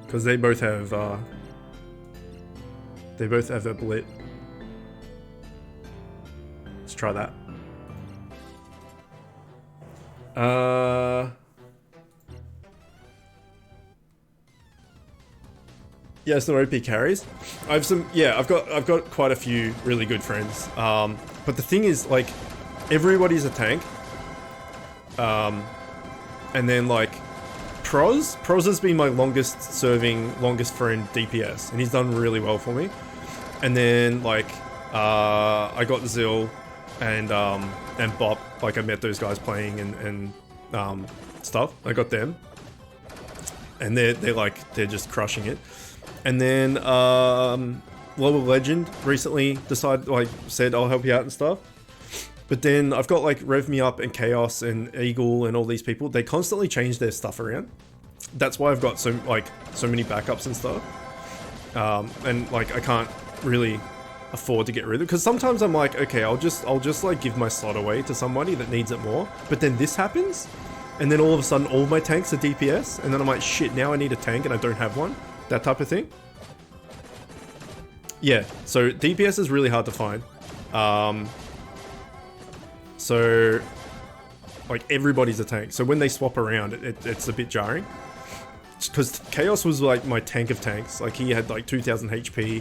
S1: Because they both have a blit. Let's try that. Yeah, some OP carries. I've got quite a few really good friends. But the thing is, like, everybody's a tank. And then like Proz has been my longest friend DPS, and he's done really well for me. And then like I got Zill and Bop. Like I met those guys playing and stuff. I got them, and they're just crushing it. And then Lower Legend recently said I'll help you out and stuff. But then I've got like Rev Me Up and Chaos and Eagle and all these people. They constantly change their stuff around. That's why I've got so many backups and stuff. And like I can't really afford to get rid of it, because sometimes I'm like, okay, I'll just like give my slot away to somebody that needs it more. But then this happens, and then all of a sudden all my tanks are DPS, and then I'm like, shit, now I need a tank and I don't have one. That type of thing. Yeah, so DPS is really hard to find. So like everybody's a tank. So when they swap around, it's a bit jarring. Because Chaos was like my tank of tanks. Like he had like 2000 HP,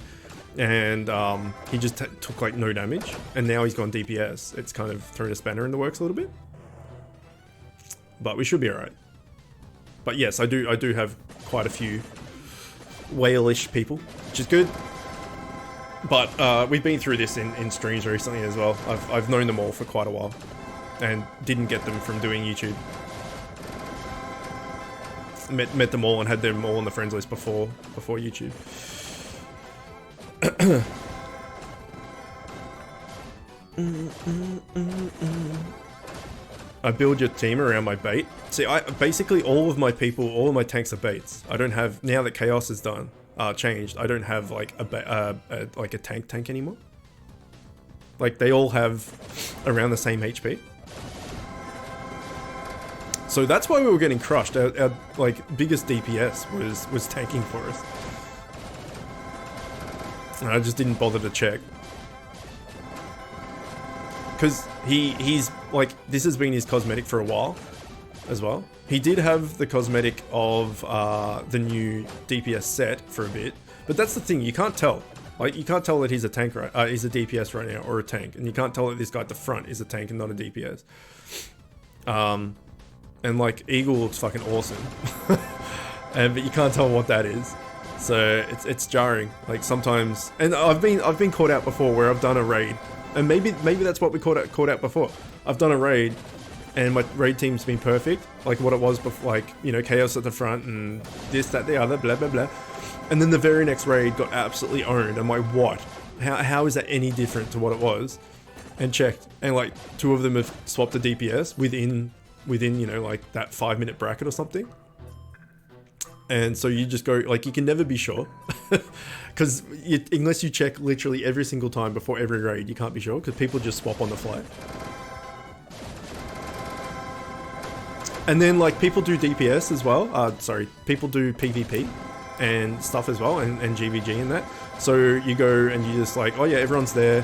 S1: and he just took like no damage. And now he's gone DPS. It's kind of thrown a spanner in the works a little bit. But we should be alright. But yes, I do have quite a few whale-ish people, which is good. But we've been through this in streams recently as well. I've known them all for quite a while, and didn't get them from doing YouTube. Met them all and had them all on the friends list before YouTube. I build your team around my bait. See, basically all of my people, all of my tanks are baits. I don't have, now that Chaos is done, changed, I don't have like a tank anymore. Like they all have around the same HP. So that's why we were getting crushed. Our like biggest DPS was tanking for us. And I just didn't bother to check. Because he's like, this has been his cosmetic for a while as well. He did have the cosmetic of the new DPS set for a bit, but that's the thing, you can't tell. Like, you can't tell that he's a tank he's a DPS right now, or a tank, and you can't tell that this guy at the front is a tank and not a DPS. And like Eagle looks fucking awesome, but you can't tell what that is. So it's jarring. Like sometimes, and I've been caught out before where I've done a raid. And maybe that's what we caught out before. I've done a raid, and my raid team's been perfect, like what it was before, like, you know, Chaos at the front and this, that, the other, blah, blah, blah. And then the very next raid got absolutely owned. I'm like, what? How is that any different to what it was? and checked, and like 2 of them have swapped the DPS within you know, like that 5-minute bracket or something. And so you just go, like, you can never be sure, because unless you check literally every single time before every raid, you can't be sure, because people just swap on the fly. And then like people do DPS as well. Sorry, people do PvP and stuff as well, and GVG and that. So you go and you just like, oh yeah, everyone's there,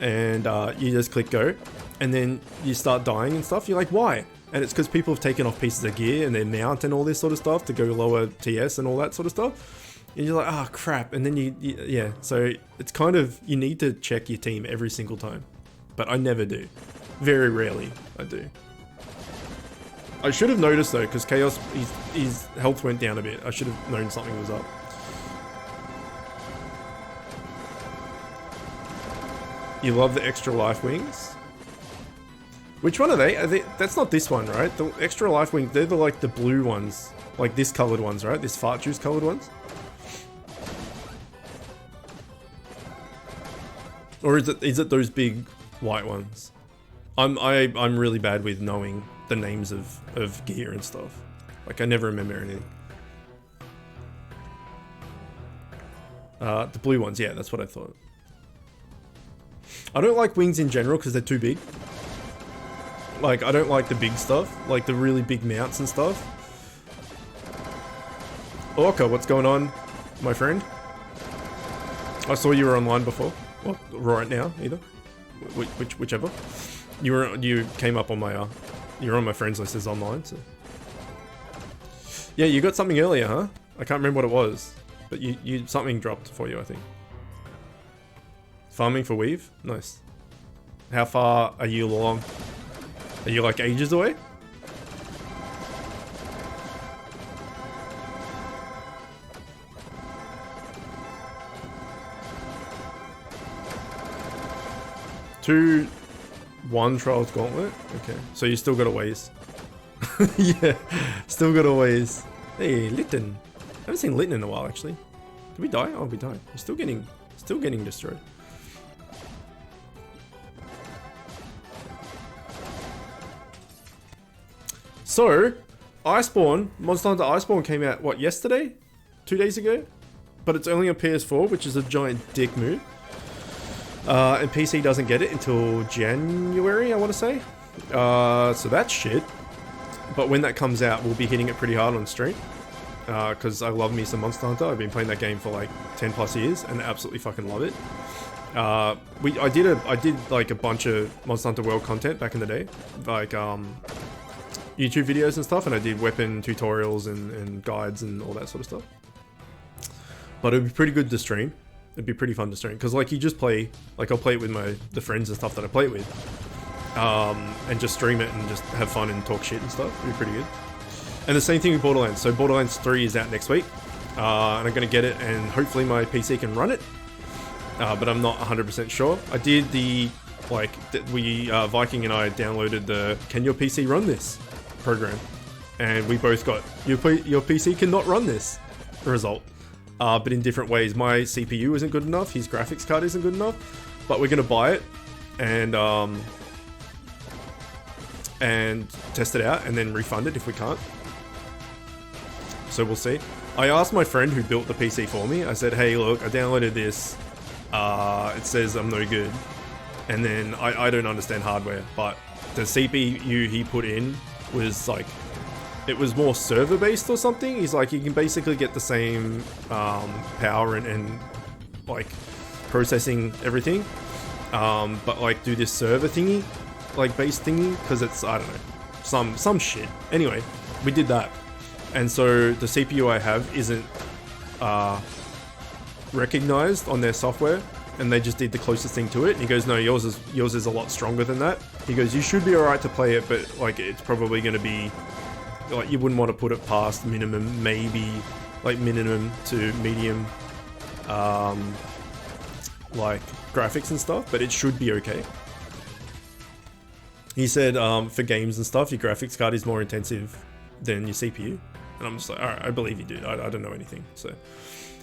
S1: and you just click go, and then you start dying and stuff. You're like, why? And it's because people have taken off pieces of gear and their mount and all this sort of stuff to go lower TS and all that sort of stuff. And you're like, oh crap. And then yeah. So it's kind of, you need to check your team every single time. But I never do. Very rarely I do. I should have noticed though, because Chaos, his health went down a bit. I should have known something was up. You love the extra life wings? Which one are they? That's not this one, right? The extra life wings, they're like the blue ones. Like this colored ones, right? This fart juice colored ones? Or is it those big white ones? I'm really bad with knowing the names of gear and stuff. Like I never remember anything. The blue ones, yeah, that's what I thought. I don't like wings in general because they're too big. Like, I don't like the big stuff, like the really big mounts and stuff. Orca, what's going on, my friend? I saw you were online before. Well, right now, either. Whichever. You came up on my, you're on my friends list as online, so. Yeah, you got something earlier, huh? I can't remember what it was, but you something dropped for you, I think. Farming for Weave? Nice. How far are you along? Are you like ages away? One Trials Gauntlet? Okay, so you still got a ways. Yeah, still got a ways. Hey, Litten. I haven't seen Litten in a while, actually. Did we die? Oh, we died. We're still getting destroyed. So, Iceborne, Monster Hunter Iceborne came out, what, yesterday? 2 days ago? But it's only on PS4, which is a giant dick move. And PC doesn't get it until January, I want to say. So that's shit. But when that comes out, we'll be hitting it pretty hard on stream. Because I love me some Monster Hunter. I've been playing that game for like 10 plus years and absolutely fucking love it. I did like a bunch of Monster Hunter World content back in the day. Like, YouTube videos and stuff, and I did weapon tutorials and guides and all that sort of stuff. But it'd be pretty good to stream. It'd be pretty fun to stream, because like you just play, like I'll play it with the friends and stuff that I play it with, and just stream it and just have fun and talk shit and stuff. It'd be pretty good. And the same thing with Borderlands. So Borderlands 3 is out next week, and I'm gonna get it, and hopefully my PC can run it. But I'm not 100% sure. I did Viking and I downloaded the "Can your PC run this?" program, and we both got your PC cannot run this result, but in different ways. My CPU isn't good enough, his graphics card isn't good enough, but we're gonna buy it and test it out and then refund it if we can't. So we'll see. I asked my friend who built the PC for me, I said, hey look, I downloaded this, it says I'm no good, and then I don't understand hardware, but the CPU he put in was like, it was more server based or something. He's like, you can basically get the same power and like processing everything, but like do this server thingy, like base thingy, because it's, I don't know, some shit. Anyway, we did that, and so the CPU I have isn't recognized on their software, and they just did the closest thing to it. And he goes, no, yours is a lot stronger than that. He goes, you should be alright to play it, but like it's probably going to be like, you wouldn't want to put it past minimum, maybe like minimum to medium like graphics and stuff, but it should be okay. He said for games and stuff, your graphics card is more intensive than your CPU, and I'm just like, alright, I believe you, dude. I don't know anything. So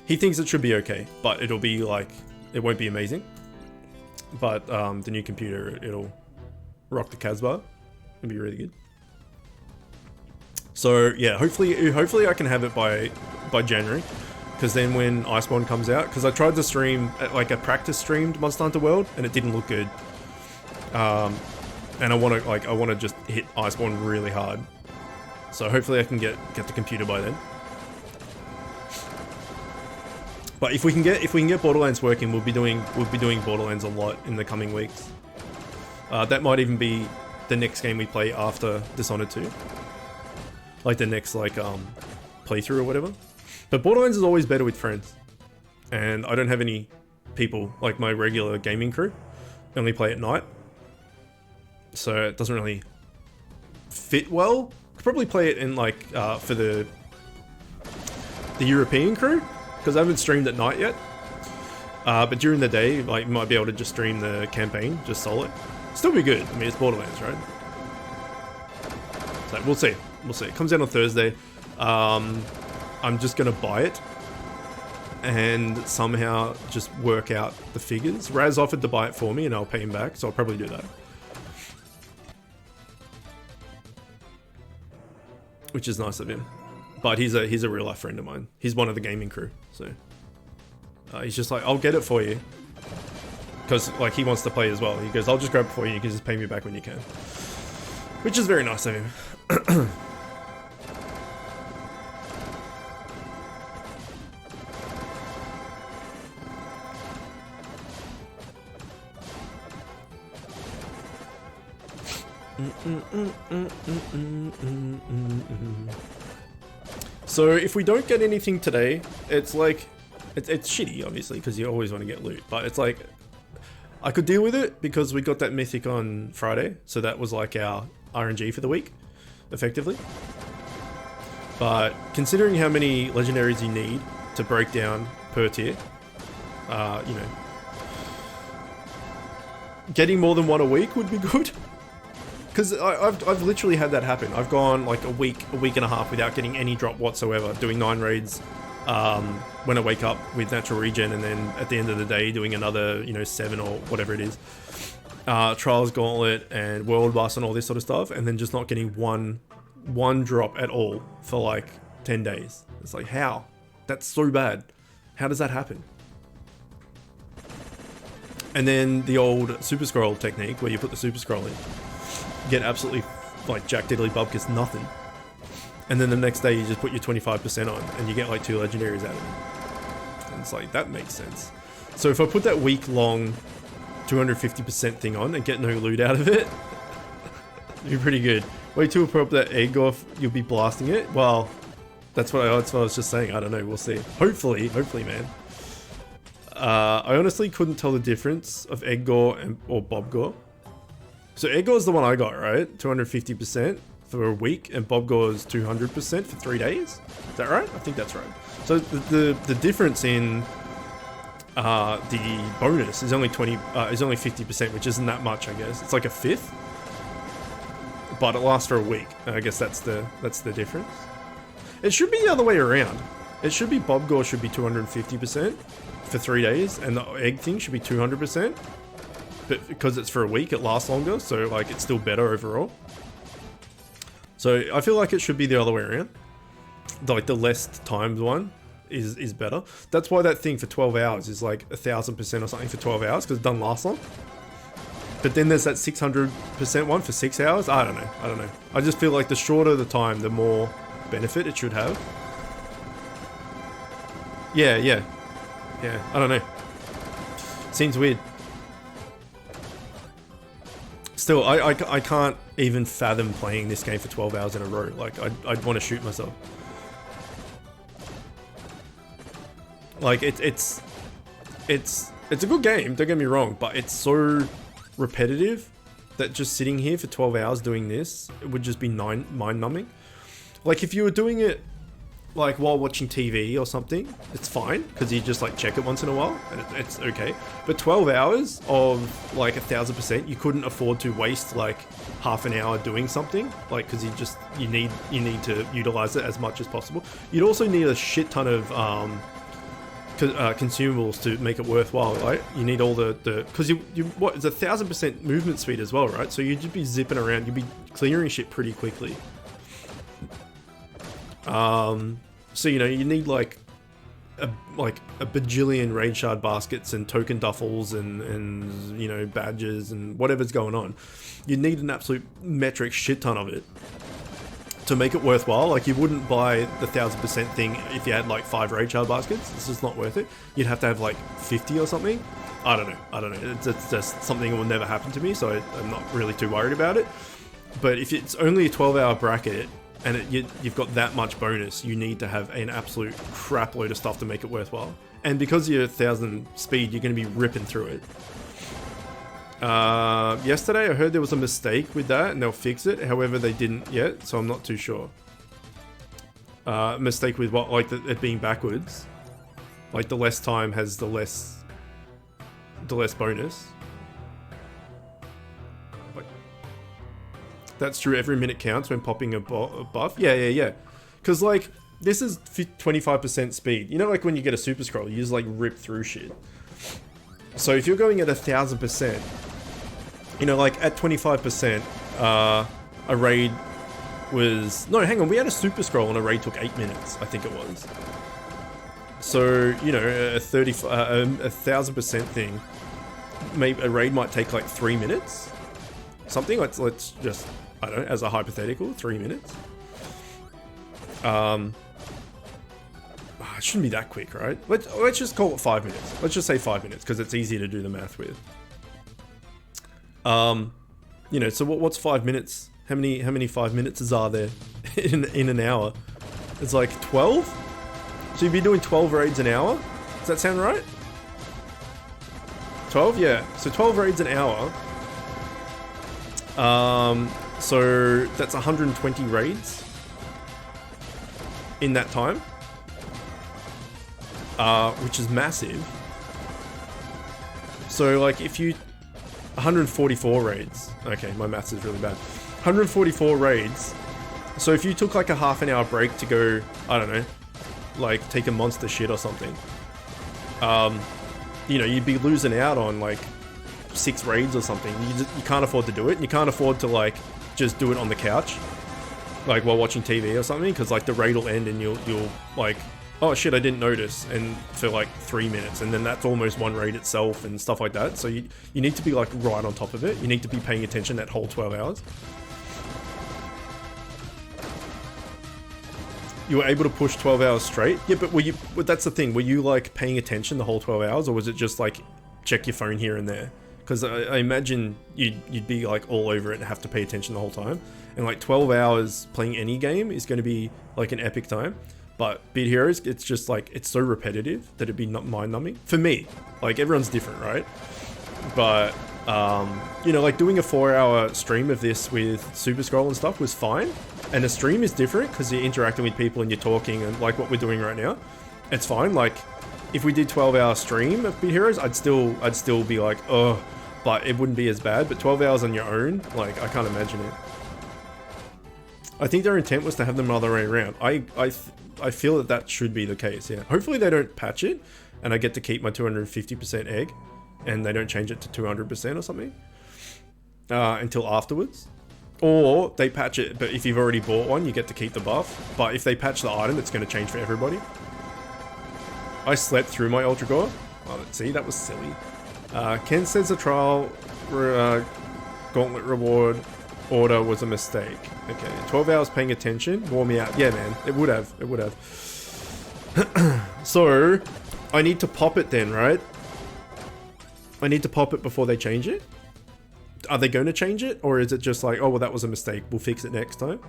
S1: he thinks it should be okay, but it'll be like, it won't be amazing. but the new computer, it'll rock the Casbah. It'll be really good. So yeah, hopefully I can have it by January, because then when Iceborne comes out, because I tried to stream like a practice streamed Monster Hunter World and it didn't look good. And I want to just hit Iceborne really hard. So hopefully I can get the computer by then. But if we can get Borderlands working, we'll be doing Borderlands a lot in the coming weeks. That might even be the next game we play after Dishonored 2. Like the next playthrough or whatever. But Borderlands is always better with friends. And I don't have any people like my regular gaming crew. I only play at night. So it doesn't really fit well. Could probably play it in for the European crew, because I haven't streamed at night yet. But during the day, you might be able to just stream the campaign, just solo. Still be good. I mean, it's Borderlands, right? So we'll see. We'll see. It comes out on Thursday. I'm just gonna buy it and somehow just work out the figures. Raz offered to buy it for me and I'll pay him back, so I'll probably do that. Which is nice of him. But he's a real life friend of mine. He's one of the gaming crew, so he's just like, I'll get it for you, because he wants to play as well. He goes, I'll just grab it for you. You can just pay me back when you can, which is very nice of him. So if we don't get anything today, it's it's shitty, obviously, because you always want to get loot, but it's like I could deal with it because we got that Mythic on Friday, so that was like our RNG for the week, effectively. But considering how many legendaries you need to break down per tier, you know, getting more than one a week would be good. Because I've literally had that happen. I've gone like a week and a half without getting any drop whatsoever, doing 9 raids when I wake up with natural regen, and then at the end of the day doing another, you know, 7 or whatever it is. Trials Gauntlet and World Bus and all this sort of stuff, and then just not getting one drop at all for like 10 days. It's like, how? That's so bad. How does that happen? And then the old super scroll technique where you put the super scroll in, get absolutely like jack diddly bubkus nothing, and then the next day you just put your 25% on and you get like 2 legendaries out of it. And it's like, that makes sense. So if I put that week-long 250% thing on and get no loot out of it, it'd be pretty good. Wait till we put that egg off, you'll be blasting it. Well, that's what I was just saying. I don't know, we'll see. Hopefully, man. I honestly couldn't tell the difference of egg gore or bob gore. So egg gore is the one I got, right? 250% for a week, and bob gore is 200% for 3 days. Is that right? I think that's right. So the difference in the bonus is only 50%, which isn't that much, I guess. It's like a fifth, but it lasts for a week. I guess that's the difference. It should be the other way around. It should be bob gore should be 250% for 3 days, and the egg thing should be 200%. But because it's for a week, it lasts longer, so like it's still better overall. So I feel like it should be the other way around. Like the less timed one is better. That's why that thing for 12 hours is like 1000% or something for 12 hours, because it doesn't last long. But then there's that 600% one for 6 hours. I don't know. I just feel like the shorter the time, the more benefit it should have. Yeah. I don't know. Seems weird. Still, I can't even fathom playing this game for 12 hours in a row. Like, I'd want to shoot myself. Like, it's a good game, don't get me wrong, but it's so repetitive that just sitting here for 12 hours doing this, it would just be mind-numbing. Like, if you were doing it like while watching TV or something, it's fine, because you just like check it once in a while and it's okay. But 12 hours of like 1000%, you couldn't afford to waste like half an hour doing something, like, because you need to utilize it as much as possible. You'd also need a shit ton of consumables to make it worthwhile, right? You need all the because what it's 1,000% movement speed as well, right? So you'd just be zipping around, you'd be clearing shit pretty quickly. So you know you need like a bajillion raid shard baskets and token duffels and you know badges and whatever's going on. You need an absolute metric shit ton of it to make it worthwhile. Like you wouldn't buy the 1,000% thing if you had like 5 raid shard baskets. It's just not worth it. You'd have to have like 50 or something. I don't know. It's just something that will never happen to me, so I'm not really too worried about it. But if it's only a 12-hour bracket and you've got that much bonus, you need to have an absolute crap load of stuff to make it worthwhile. And because you're 1,000 speed, you're going to be ripping through it. Yesterday I heard there was a mistake with that and they'll fix it. However, they didn't yet, so I'm not too sure. Mistake with what? Like it being backwards? Like the less time has the less bonus? Like, that's true, every minute counts when popping a buff? Yeah. Because like, this is 25% speed. You know, like when you get a super scroll, you just like rip through shit. So if you're going at 1,000%, you know, like at 25%, a raid was... No, hang on, we had a super scroll and a raid took 8 minutes, I think it was. So, you know, a 1,000% thing, maybe a raid might take like 3 minutes. Something, let's just, I don't know, as a hypothetical, 3 minutes. It shouldn't be that quick, right? Let's just call it 5 minutes. Let's just say 5 minutes because it's easier to do the math with. You know, so what's 5 minutes? How many 5 minutes are there in an hour? It's like 12? So you'd be doing 12 raids an hour? Does that sound right? 12? Yeah. So 12 raids an hour. So that's 120 raids in that time. Which is massive. So like if you 144 raids. Okay, my maths is really bad. 144 raids. So if you took like a half an hour break to go, I don't know, like take a monster shit or something, you know, you'd be losing out on like 6 raids or something. You can't afford to do it. And you can't afford to like just do it on the couch, like while watching TV or something, because like the raid will end and you'll like, oh shit, I didn't notice, and for like 3 minutes, and then that's almost one raid itself and stuff like that. So you need to be like right on top of it. You need to be paying attention that whole 12 hours. You were able to push 12 hours straight? Yeah, but that's the thing. Were you like paying attention the whole 12 hours, or was it just like check your phone here and there? Because I imagine you'd be like all over it and have to pay attention the whole time. And like 12 hours playing any game is going to be like an epic time. But Beat Heroes, it's just like, it's so repetitive that it'd be not mind-numbing. For me, like everyone's different, right? But, you know, like doing a 4-hour stream of this with Super Scroll and stuff was fine. And a stream is different because you're interacting with people and you're talking, and like what we're doing right now, it's fine. Like if we did 12-hour stream of Beat Heroes, I'd still be like, oh, but it wouldn't be as bad. But 12 hours on your own, like I can't imagine it. I think their intent was to have them other way around. I feel that should be the case, yeah. Hopefully they don't patch it, and I get to keep my 250% egg, and they don't change it to 200% or something, until afterwards. Or they patch it, but if you've already bought one, you get to keep the buff. But if they patch the item, it's going to change for everybody. I slept through my Ultra Gore. Oh, see, that was silly. Ken says the trial gauntlet reward order was a mistake. Okay, 12 hours paying attention, wore me out. Yeah, man, it would have. So, I need to pop it then, right? I need to pop it before they change it? Are they going to change it? Or is it just like, oh, well, that was a mistake, we'll fix it next time?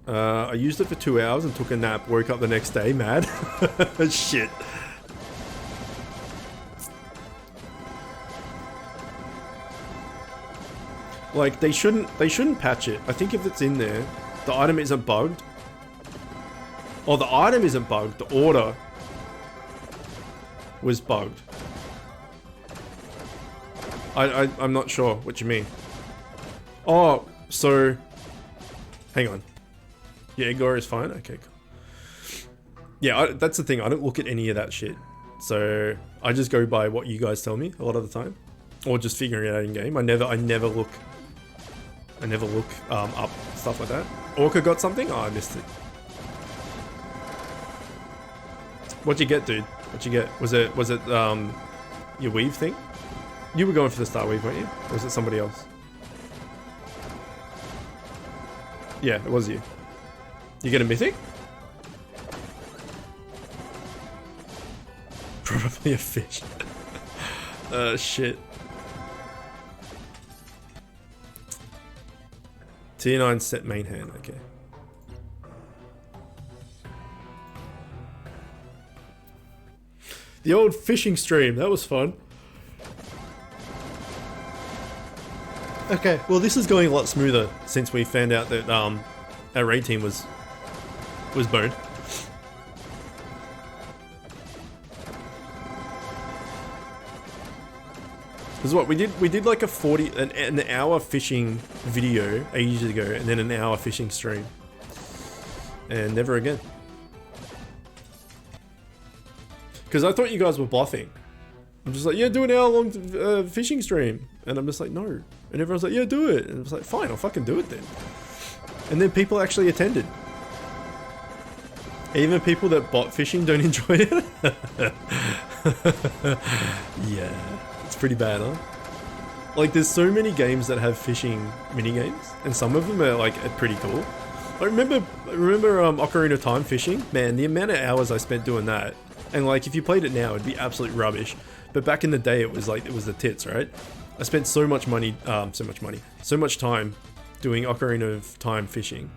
S1: I used it for 2 hours and took a nap, woke up the next day, mad. Shit. Like, they shouldn't patch it. I think if it's in there, the item isn't bugged. Or the item isn't bugged, the order was bugged. I'm not sure what you mean. Oh, so... Hang on. Yeah, Igor is fine. Okay, cool. Yeah, that's the thing. I don't look at any of that shit. So I just go by what you guys tell me a lot of the time, or just figuring it out in game. I never look up stuff like that. Orca got something? Oh, I missed it. What'd you get, dude? What'd you get? Was it your weave thing? You were going for the star weave, weren't you? Or was it somebody else? Yeah, it was you. You get a mythic? Probably a fish. Shit. Tier 9 set main hand, okay. The old fishing stream, that was fun. Okay, well this is going a lot smoother since we found out that our raid team was boned. Because what we did like a an hour fishing video ages ago, and then an hour fishing stream, and never again. Because I thought you guys were bluffing. I'm just like, yeah, do an hour long fishing stream, and I'm just like, no, and everyone's like, yeah, do it, and I was like, fine, I'll fucking do it then. And then people actually attended. Even people that bot fishing don't enjoy it. Yeah. It's pretty bad, huh? Like, there's so many games that have fishing mini games, and some of them are like pretty cool. I remember Ocarina of Time fishing. Man, the amount of hours I spent doing that, and like if you played it now, it'd be absolute rubbish. But back in the day, it was the tits, right? I spent so much time doing Ocarina of Time fishing,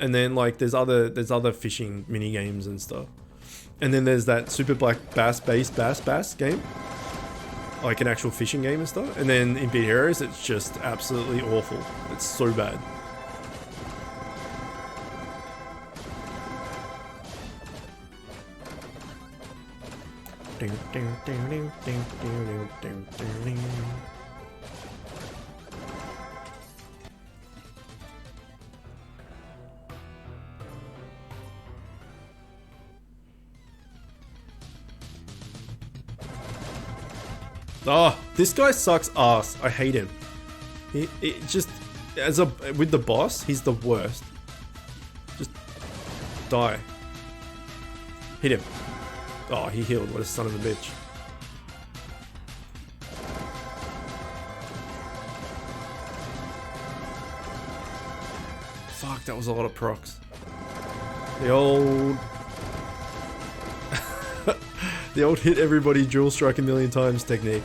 S1: and then like there's other fishing mini games and stuff, and then there's that Super Black Bass game. Like an actual fishing game and stuff, and then in Beat Heroes it's just absolutely awful. It's so bad. Oh, this guy sucks ass. I hate him. He just, with the boss, he's the worst. Just die. Hit him. Oh, he healed. What a son of a bitch. Fuck, that was a lot of procs. The old... the old hit everybody dual strike a million times technique.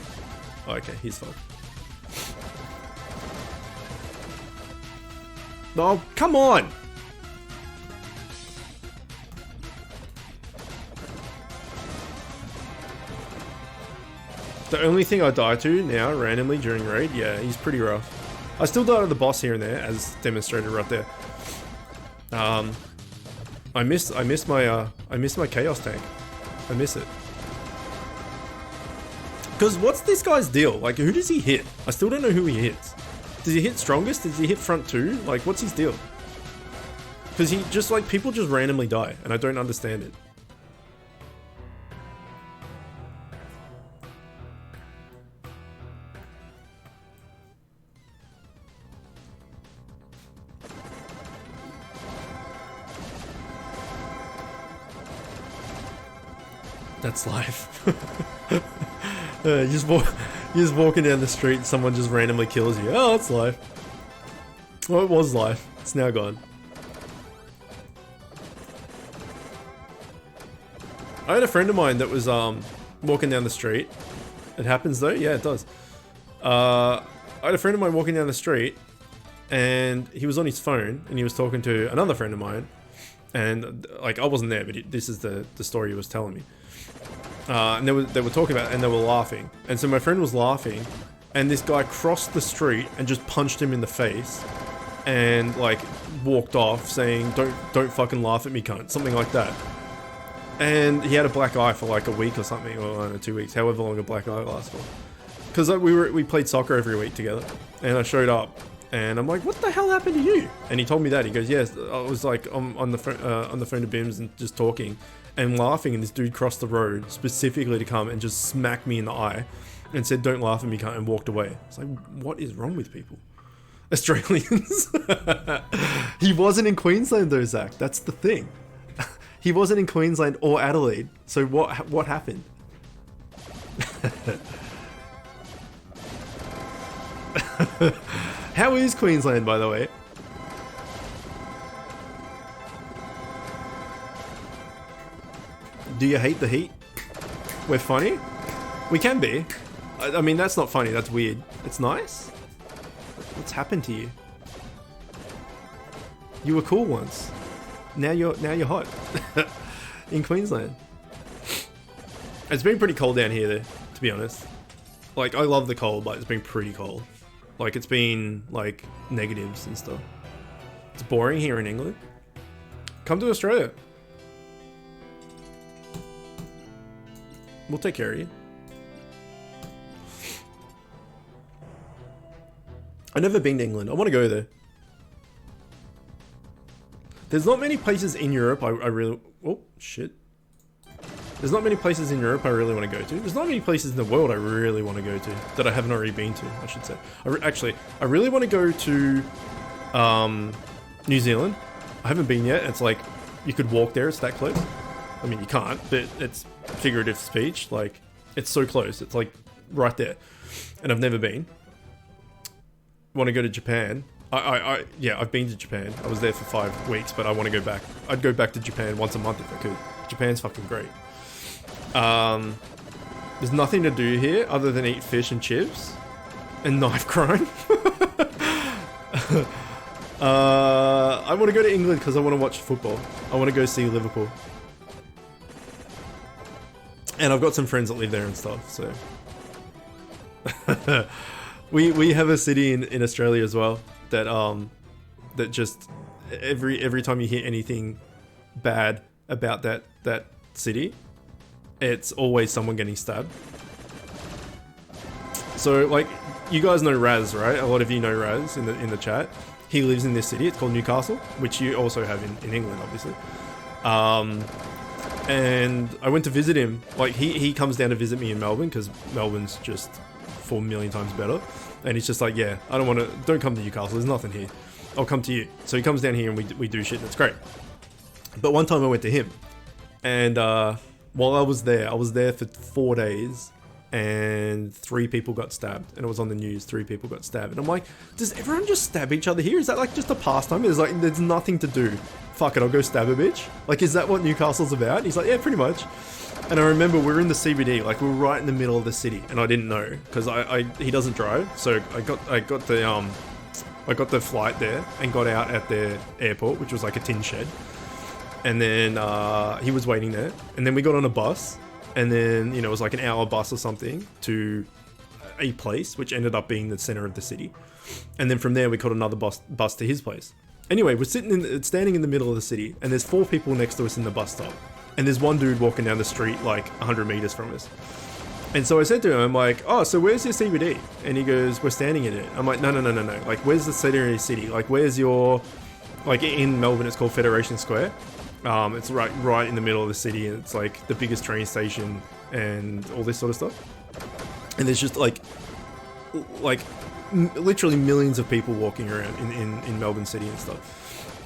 S1: Oh, okay, he's fine. No, come on! The only thing I die to now, randomly during raid, yeah, he's pretty rough. I still die to the boss here and there, as demonstrated right there. I miss my chaos tank. I miss it. Because what's this guy's deal? Like, who does he hit? I still don't know who he hits. Does he hit strongest? Does he hit front two? Like, what's his deal? Because he just, like, people just randomly die, and I don't understand it. That's life. You're just walking down the street and someone just randomly kills you. Oh, that's life. Well, it was life. It's now gone. I had a friend of mine that was walking down the street. It happens though? Yeah, it does. I had a friend of mine walking down the street, and he was on his phone, and he was talking to another friend of mine. And like, I wasn't there, but this is the story he was telling me. And they were talking about it, and they were laughing. And so my friend was laughing, and this guy crossed the street and just punched him in the face, and like walked off saying, "Don't fucking laugh at me, cunt," something like that. And he had a black eye for like a week or something, or I don't know, 2 weeks, however long a black eye lasts for. Because we played soccer every week together, and I showed up, And I'm like, what the hell happened to you? And he told me that. He goes, yes, I was like on the phone to Bims and just talking and laughing, and this dude crossed the road specifically to come and just smack me in the eye and said, don't laugh at me, cunt, and walked away. It's like, what is wrong with people? Australians. He wasn't in Queensland though, Zach. That's the thing. He wasn't in Queensland or Adelaide. So what happened? How is Queensland, by the way? Do you hate the heat? We're funny? We can be. I mean, that's not funny, that's weird. It's nice? What's happened to you? You were cool once. Now you're hot. In Queensland. It's been pretty cold down here though, to be honest. Like, I love the cold, but it's been pretty cold. Like, it's been, like, negatives and stuff. It's boring here in England. Come to Australia. We'll take care of you. I've never been to England. I want to go there. There's not many places in Europe I really... Oh, shit. There's not many places in Europe I really want to go to. There's not many places in the world I really want to go to that I haven't already been to, I should say. I really want to go to New Zealand. I haven't been yet. It's like, you could walk there, it's that close. I mean, you can't, but it's figurative speech. Like, it's so close. It's like right there. And I've never been. Want to go to Japan. Yeah, I've been to Japan. I was there for 5 weeks, but I want to go back. I'd go back to Japan once a month if I could. Japan's fucking great. There's nothing to do here other than eat fish and chips and knife crime. I want to go to England because I want to watch football. I want to go see Liverpool. And I've got some friends that live there and stuff, so. we have a city in Australia as well that that just every time you hear anything bad about that city, it's always someone getting stabbed. So, like, you guys know Raz, right? A lot of you know Raz in the chat. He lives in this city. It's called Newcastle, which you also have in England, obviously. And I went to visit him. Like, he comes down to visit me in Melbourne because Melbourne's just 4 million times better. And he's just like, yeah, don't come to Newcastle. There's nothing here. I'll come to you. So he comes down here and we do shit. And it's great. But one time I went to him, and while I was there for 4 days, and 3 people got stabbed, and it was on the news. 3 people got stabbed, and I'm like, does everyone just stab each other here? Is that like just a pastime? There's nothing to do. Fuck it, I'll go stab a bitch. Like, is that what Newcastle's about? And he's like, yeah, pretty much. And I remember we were in the CBD, like we were right in the middle of the city, and I didn't know because he doesn't drive, so I got the flight there and got out at the airport, which was like a tin shed. And then he was waiting there, and then we got on a bus, and then, it was like an hour bus or something to a place, which ended up being the center of the city. And then from there, we caught another bus to his place. Anyway, we're standing in the middle of the city, and there's 4 people next to us in the bus stop. And there's one dude walking down the street like 100 meters from us. And so I said to him, I'm like, oh, so where's your CBD? And he goes, we're standing in it. I'm like, no. Like, where's the center of your city? Like, where's your... Like, in Melbourne, it's called Federation Square. It's right in the middle of the city, and it's like the biggest train station and all this sort of stuff. And there's just like literally millions of people walking around in Melbourne City and stuff.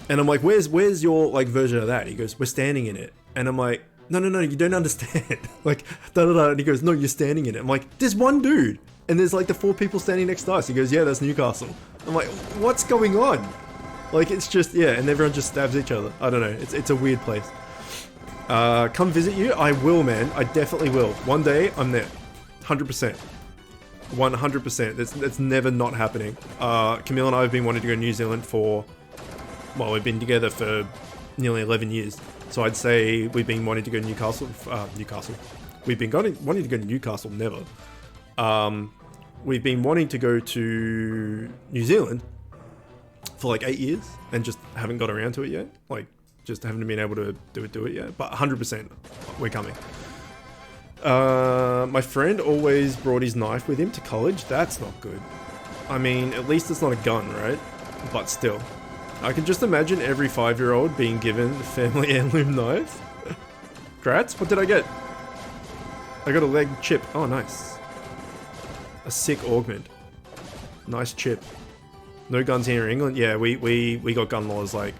S1: And I'm like, where's your like version of that? He goes, we're standing in it. And I'm like, no, you don't understand. Like, da. And he goes, no, you're standing in it. I'm like, there's one dude, and there's like the 4 people standing next to us. He goes, yeah, that's Newcastle. I'm like, what's going on? Like, it's just, yeah, and everyone just stabs each other. I don't know, it's a weird place. Come visit you? I will, man. I definitely will. One day, I'm there. 100%. 100%. That's never not happening. Camille and I have been wanting to go to New Zealand for... Well, we've been together for nearly 11 years. So I'd say we've been wanting to go to Newcastle. We've been wanting to go to Newcastle, never. We've been wanting to go to New Zealand for like 8 years and just haven't got around to it yet. Like, just haven't been able to do it yet. But 100% we're coming. My friend always brought his knife with him to college. That's not good. I mean, at least it's not a gun, right? But still. I can just imagine every 5-year-old being given a family heirloom knife. Grats? What did I get? I got a leg chip. Oh, nice. A sick augment. Nice chip. No guns here in England. Yeah, we got gun laws like,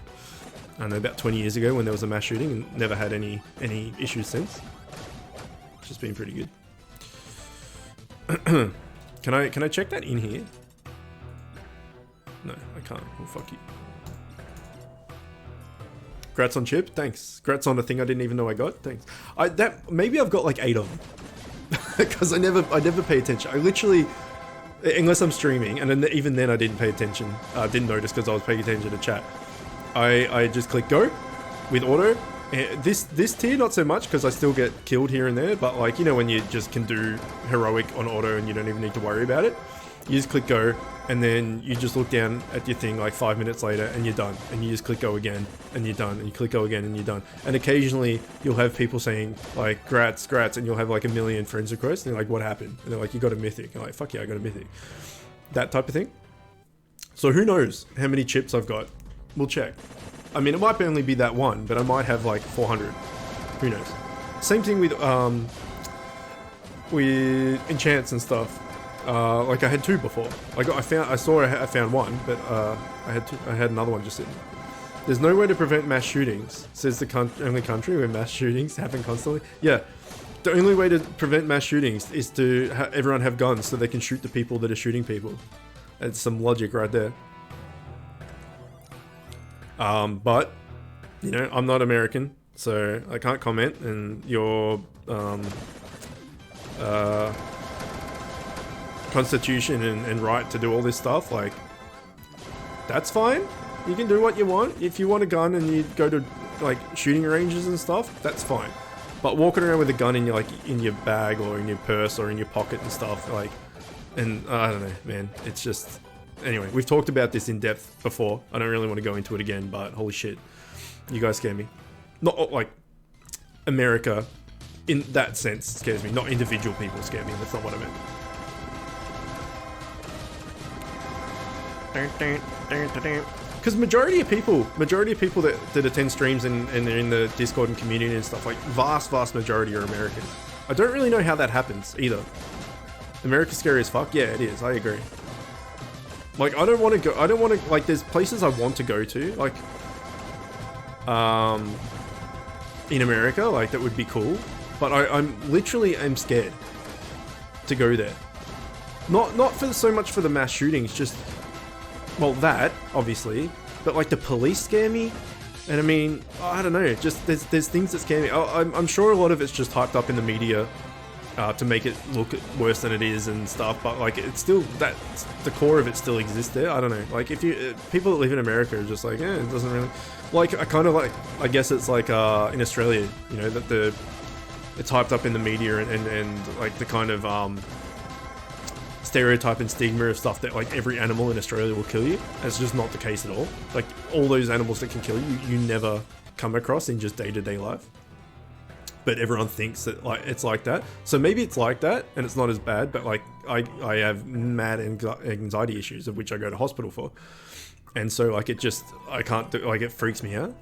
S1: I don't know, about 20 years ago when there was a mass shooting and never had any issues since. It's just been pretty good. Can I check that in here? No, I can't. Well, fuck you. Grats on chip, thanks. Grats on a thing I didn't even know I got, thanks. Maybe I've got like 8 of them. Because I never pay attention. I literally, unless I'm streaming, and then, even then I didn't pay attention. Didn't notice because I was paying attention to chat. I just click go with auto. This tier not so much because I still get killed here and there, but like, you know, when you just can do heroic on auto and you don't even need to worry about it. You just click go, and then you just look down at your thing like 5 minutes later and you're done. And you just click go again and you're done. And you click go again and you're done. And occasionally you'll have people saying like, grats, and you'll have like 1 million friends requests and they're like, what happened? And they're like, you got a mythic. And I'm like, fuck yeah, I got a mythic. That type of thing. So who knows how many chips I've got? We'll check. I mean, it might only be that one, but I might have like 400. Who knows? Same thing with enchants and stuff. Like I had 2 before. I found one, but I had another one just sitting. There's no way to prevent mass shootings, says the only country where mass shootings happen constantly. Yeah, the only way to prevent mass shootings is to everyone have guns so they can shoot the people that are shooting people. That's some logic right there. But you know, I'm not American, so I can't comment. And your constitution and right to do all this stuff, like, that's fine. You can do what you want. If you want a gun and you go to like shooting ranges and stuff, that's fine. But walking around with a gun in your bag or in your purse or in your pocket and stuff, like, and I don't know, man, it's just, anyway, we've talked about this in depth before. I don't really want to go into it again, but holy shit, you guys scare me. Not like America in that sense scares me, not individual people scare me. That's not what I meant. Because majority of people that attend streams and they're in the Discord and community and stuff, like vast majority are American. I don't really know how that happens either. America's scary as fuck. Yeah, it is. I agree. Like, I don't want to, like, there's places I want to go to, like, in America, like, that would be cool, but I'm literally scared to go there. Not for so much for the mass shootings, just, well, that, obviously, but, like, the police scare me, and I mean, I don't know, just, there's things that scare me. I'm sure a lot of it's just hyped up in the media, to make it look worse than it is and stuff, but like, it's still, that the core of it still exists there. I don't know, like, if you people that live in America are just like, it doesn't really, like, I kind of like, I guess it's like in Australia, you know, that it's hyped up in the media and like the kind of stereotype and stigma of stuff that like every animal in Australia will kill you. That's just not the case at all. Like, all those animals that can kill you, you never come across in just day-to-day life. But everyone thinks that like it's like that. So maybe it's like that and it's not as bad, but like I have mad anxiety issues, of which I go to hospital for. And so like it just, I can't do, like, it freaks me out.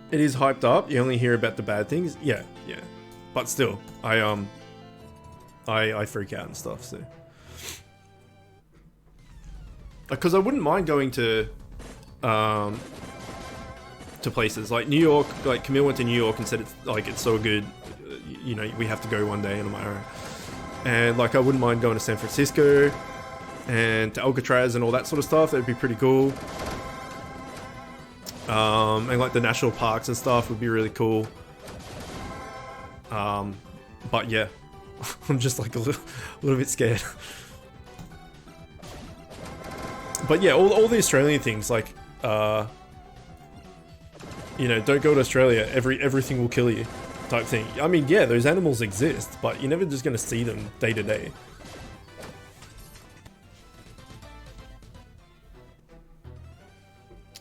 S1: It is hyped up. You only hear about the bad things. Yeah. But still, I freak out and stuff, so. Because I wouldn't mind going to places like New York. Like, Camille went to New York and said it's so good, you know, we have to go one day. And I'm like, alright. And like, I wouldn't mind going to San Francisco and to Alcatraz and all that sort of stuff. That'd be pretty cool. And like the national parks and stuff would be really cool. But yeah, I'm just like a little bit scared. But yeah, all the Australian things, like, you know, don't go to Australia, everything will kill you, type thing. I mean, yeah, those animals exist, but you're never just going to see them day to day.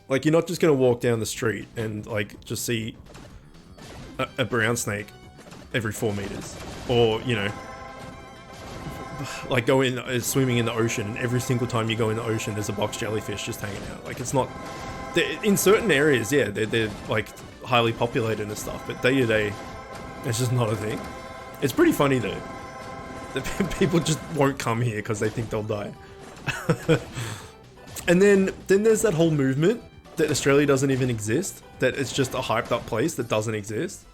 S1: Like, you're not just going to walk down the street and, like, just see a brown snake every 4 meters. Or, you know, like go in, swimming in the ocean, and every single time you go in the ocean, there's a box jellyfish just hanging out. Like, it's not, in certain areas, yeah, they're like highly populated and stuff, but day to day, it's just not a thing. It's pretty funny though. That people just won't come here because they think they'll die. And then there's that whole movement that Australia doesn't even exist, that it's just a hyped up place that doesn't exist.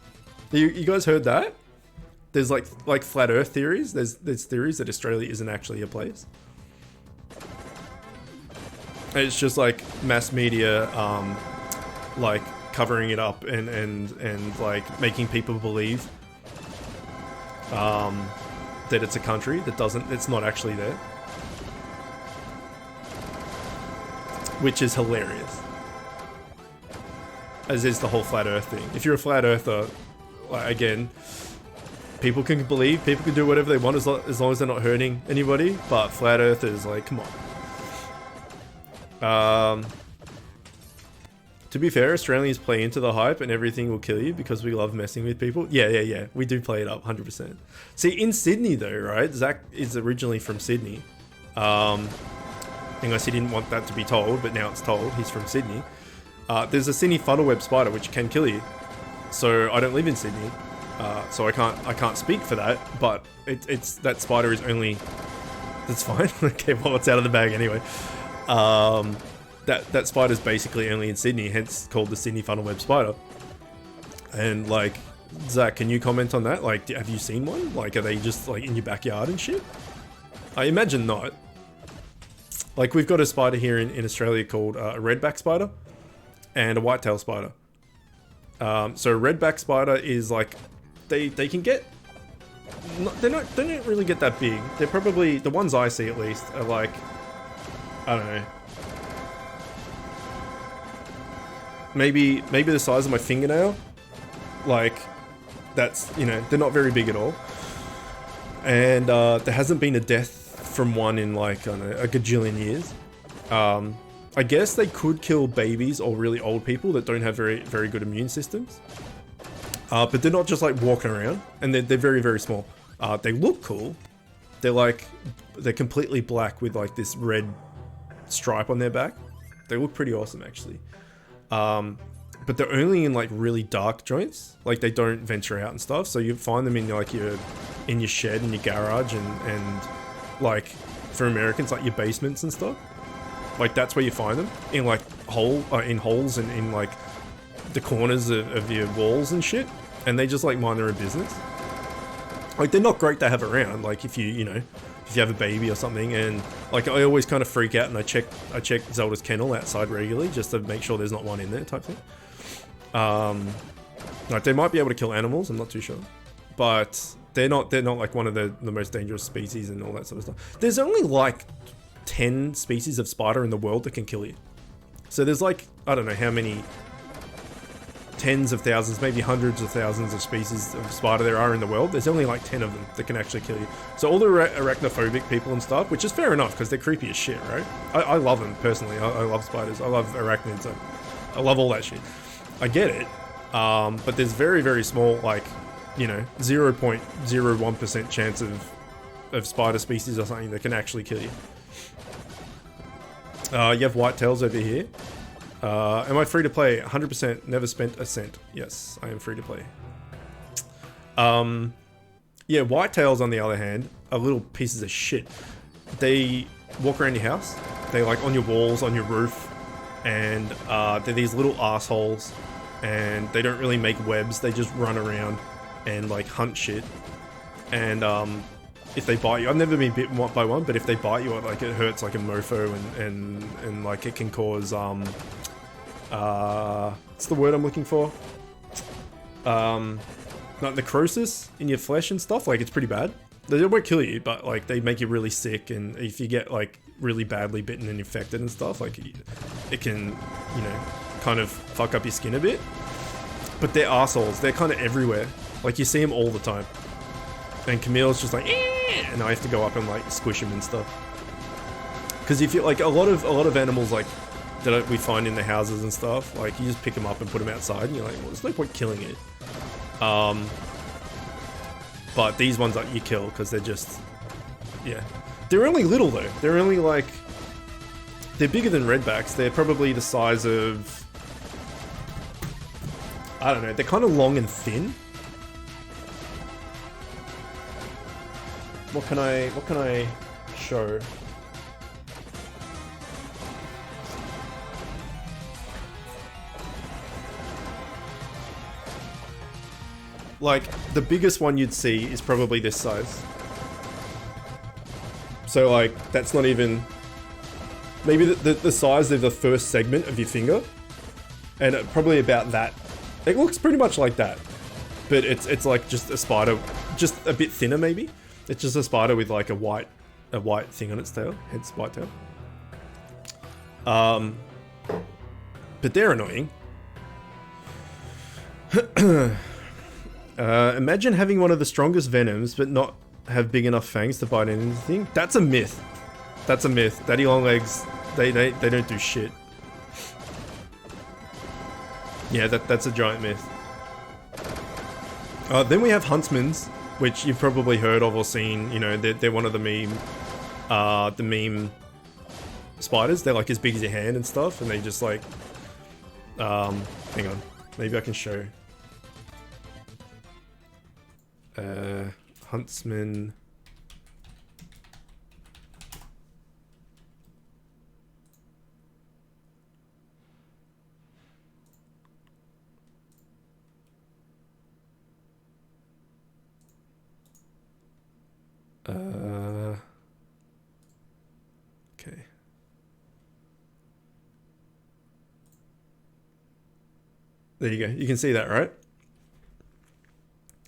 S1: You guys heard that? There's like flat earth theories. There's theories that Australia isn't actually a place. It's just like mass media like covering it up and like making people believe that it's a country that it's not actually there, which is hilarious, as is the whole flat earth thing. If you're a flat earther, like, again, people can believe, people can do whatever they want as long as they're not hurting anybody, but flat earthers, like, come on. To be fair, Australians play into the hype and everything will kill you because we love messing with people. Yeah. We do play it up, 100%. See, in Sydney though, right? Zach is originally from Sydney. Unless he didn't want that to be told, but now it's told. He's from Sydney. There's a Sydney funnelweb spider which can kill you. So I don't live in Sydney, so I can't speak for that. But it's that spider is only. That's fine. Okay, well, it's out of the bag anyway. That spider's basically only in Sydney, hence called the Sydney funnelweb spider. And like, Zach, can you comment on that? Like, have you seen one? Like, are they just like in your backyard and shit? I imagine not. Like, we've got a spider here in Australia called a redback spider and a whitetail spider. So redback spider is like, they can get, they don't really get that big. They're probably, the ones I see at least, are like, I don't know, maybe the size of my fingernail. Like, that's, you know, they're not very big at all. And there hasn't been a death from one in like, I don't know, a gajillion years. I guess they could kill babies or really old people that don't have very, very good immune systems. But they're not just like walking around, and they're very, very small. They look cool. They're completely black with like this red stripe on their back. They look pretty awesome actually. But they're only in like really dark joints. Like, they don't venture out and stuff. So you find them in like your shed, in your garage, and like, for Americans, like your basements and stuff. Like, that's where you find them, in like in holes and in like the corners of your walls and shit. And they just like mind their own business. Like, they're not great to have around. Like, if you have a baby or something, and like, I always kind of freak out and I check Zelda's kennel outside regularly just to make sure there's not one in there, type thing. Like, they might be able to kill animals, I'm not too sure, but they're not like one of the most dangerous species and all that sort of stuff. There's only like 10 species of spider in the world that can kill you. So there's like, I don't know how many tens of thousands, maybe hundreds of thousands of species of spider there are in the world. There's only like 10 of them that can actually kill you. So all the arachnophobic people and stuff, which is fair enough because they're creepy as shit, right? I love them personally. I love spiders. I love arachnids. I love all that shit. I get it. But there's very, very small, like, you know, 0.01% chance of spider species or something that can actually kill you. You have whitetails over here. Am I free to play? 100%, never spent a cent. Yes, I am free to play. Yeah, whitetails, on the other hand, are little pieces of shit. They walk around your house. They like on your walls, on your roof, and they're these little assholes, and they don't really make webs. They just run around and like hunt shit. And if they bite you, I've never been bitten by one, but if they bite you, like, it hurts like a mofo, and like, it can cause what's the word I'm looking for? Like necrosis in your flesh and stuff. Like, it's pretty bad. They won't kill you, but like, they make you really sick, and if you get like really badly bitten and infected and stuff, like, it can, you know, kind of fuck up your skin a bit. But they're assholes. They're kind of everywhere. Like, you see them all the time. And Camille's just like, eh! And I have to go up and like squish him and stuff. Because if you like, a lot of animals like that we find in the houses and stuff, like, you just pick them up and put them outside, and you're like, well, there's no point killing it. But these ones that you kill because they're just, yeah. They're only little though. They're only like, they're bigger than redbacks. They're probably the size of, I don't know, they're kind of long and thin. What can I show? Like, the biggest one you'd see is probably this size. So like, that's not even, maybe the size of the first segment of your finger. And probably about that. It looks pretty much like that. But it's like just a spider, just a bit thinner maybe. It's just a spider with like a white thing on its tail, hence white tail. But they're annoying. Imagine having one of the strongest venoms, but not have big enough fangs to bite anything. That's a myth. That's a myth. Daddy long legs, they don't do shit. Yeah, that's a giant myth. Then we have huntsmans, which you've probably heard of or seen. You know, they're one of the meme spiders. They're like as big as your hand and stuff, and they just like, hang on, maybe I can show. Huntsman. Okay. There you go. You can see that, right?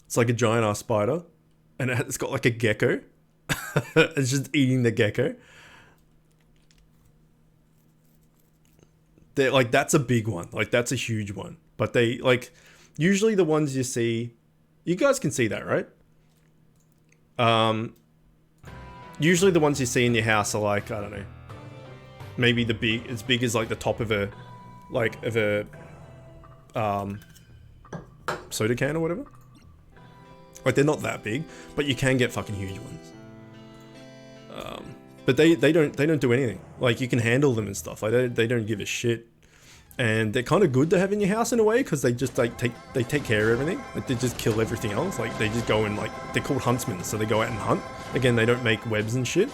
S1: It's like a giant ass spider, and it's got like a gecko. It's just eating the gecko. They're like, that's a big one. Like, that's a huge one. But they like, usually the ones you see, you guys can see that, right? Usually the ones you see in your house are like, I don't know, maybe as big as like the top of a, soda can or whatever. Like, they're not that big, but you can get fucking huge ones. But they don't do anything. Like, you can handle them and stuff. Like, they don't give a shit. And they're kind of good to have in your house in a way, because they just like take care of everything. Like, they just kill everything else. Like, they just go and like, they're called huntsmen, so they go out and hunt. Again, they don't make webs and shit.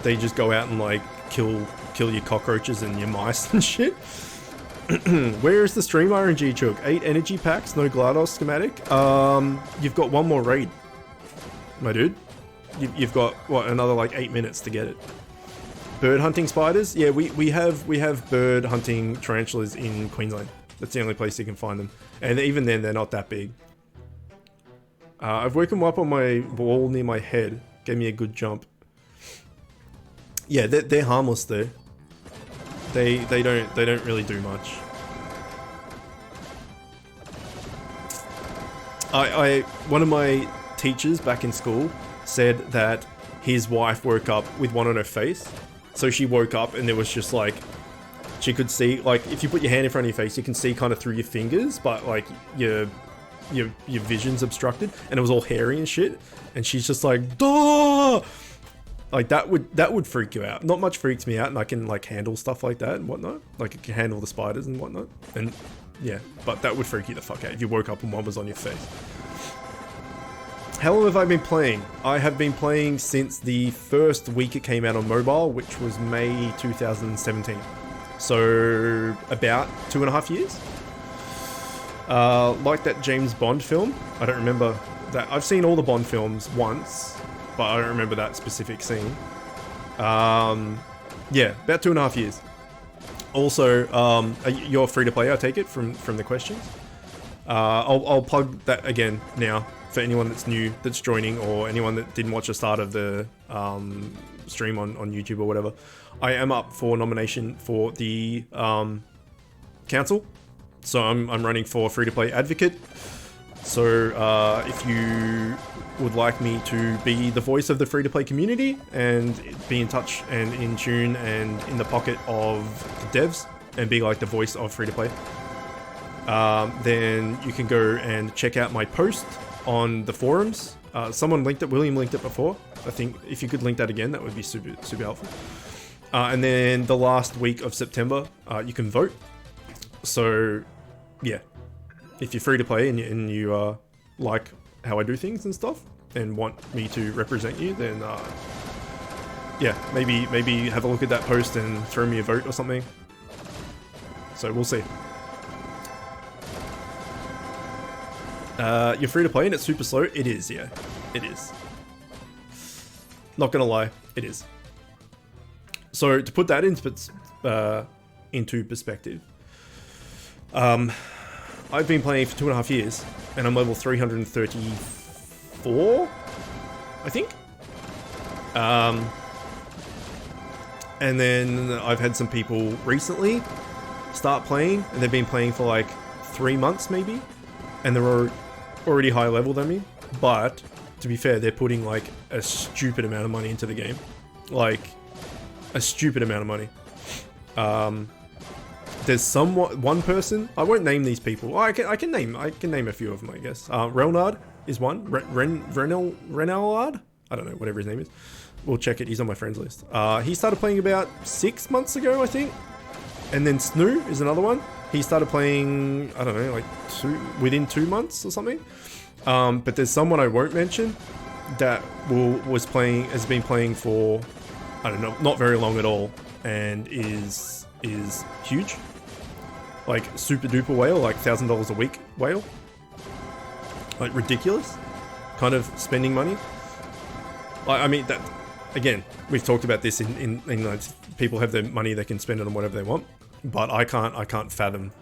S1: They just go out and like kill your cockroaches and your mice and shit. Where is the stream RNG, Chook? 8 energy packs, no GLaDOS schematic. You've got one more raid, my dude. You've got what, another like 8 minutes to get it. Bird hunting spiders? Yeah, we have bird hunting tarantulas in Queensland. That's the only place you can find them, and even then they're not that big. I've woken them up on my wall near my head. Gave me a good jump. Yeah, they're harmless though. They don't really do much. One of my teachers back in school said that his wife woke up with one on her face. So she woke up and there was just like, she could see, like, if you put your hand in front of your face, you can see kind of through your fingers, but like your vision's obstructed, and it was all hairy and shit. And she's just like, duh! Like, that would freak you out. Not much freaks me out, and I can like handle stuff like that and whatnot. Like, I can handle the spiders and whatnot. And yeah, but that would freak you the fuck out if you woke up and one was on your face. How long have I been playing? I have been playing since the first week it came out on mobile, which was May 2017. So about 2.5 years. Like that James Bond film. I don't remember that. I've seen all the Bond films once, but I don't remember that specific scene. Yeah, about 2.5 years. Also, you're free to play, I take it, from the questions. I'll plug that again now for anyone that's new, that's joining, or anyone that didn't watch the start of the stream on YouTube or whatever. I am up for nomination for the council. So I'm running for free-to-play advocate. So if you would like me to be the voice of the free-to-play community and be in touch and in tune and in the pocket of the devs and be like the voice of free-to-play, then you can go and check out my post on the forums Someone linked it. William linked it before. I think if you could link that again, that would be super helpful. And then the last week of September, you can vote. So, yeah, if you're free to play and you like how I do things and stuff, and want me to represent you, then yeah, maybe have a look at that post and throw me a vote or something. So we'll see. You're free to play and it's super slow. It is, yeah, it is. Not gonna lie, it is. So to put that into perspective, I've been playing for 2.5 years and I'm level 334, I think. And then I've had some people recently start playing and they've been playing for like 3 months maybe, and they're already higher level than me. But to be fair, they're putting like a stupid amount of money into the game, like a stupid amount of money. There's one person, I won't name these people. I can name a few of them, I guess. Relnard is one. Renellard? I don't know, whatever his name is. We'll check it. He's on my friends list. He started playing about 6 months ago, I think. And then Snoo is another one. He started playing, I don't know, like within 2 months or something. But there's someone I won't mention that has been playing for, I don't know, not very long at all, and is huge. Like super duper whale, like $1,000 a week whale. Like ridiculous kind of spending money. I mean, that again, we've talked about this in like, people have their money, they can spend it on whatever they want, but I can't fathom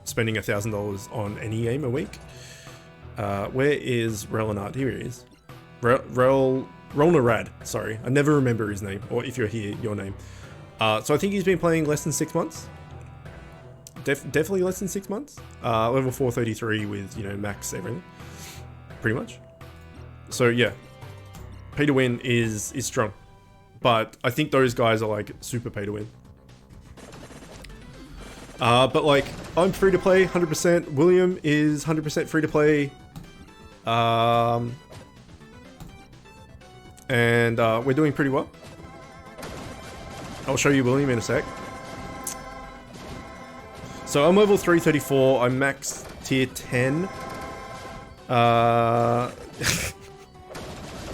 S1: spending $1,000 on any game a week. Where is Relinard? Here he is. Rolnarad, sorry, I never remember his name, or if you're here, your name. So I think he's been playing less than 6 months. Definitely less than 6 months. Level 433 with, you know, max everything, pretty much. So yeah, pay to win is strong, but I think those guys are like super pay to win. But like, I'm free to play 100%. William is 100% free to play. And we're doing pretty well. I'll show you William in a sec. So I'm level 334. I'm max tier 10.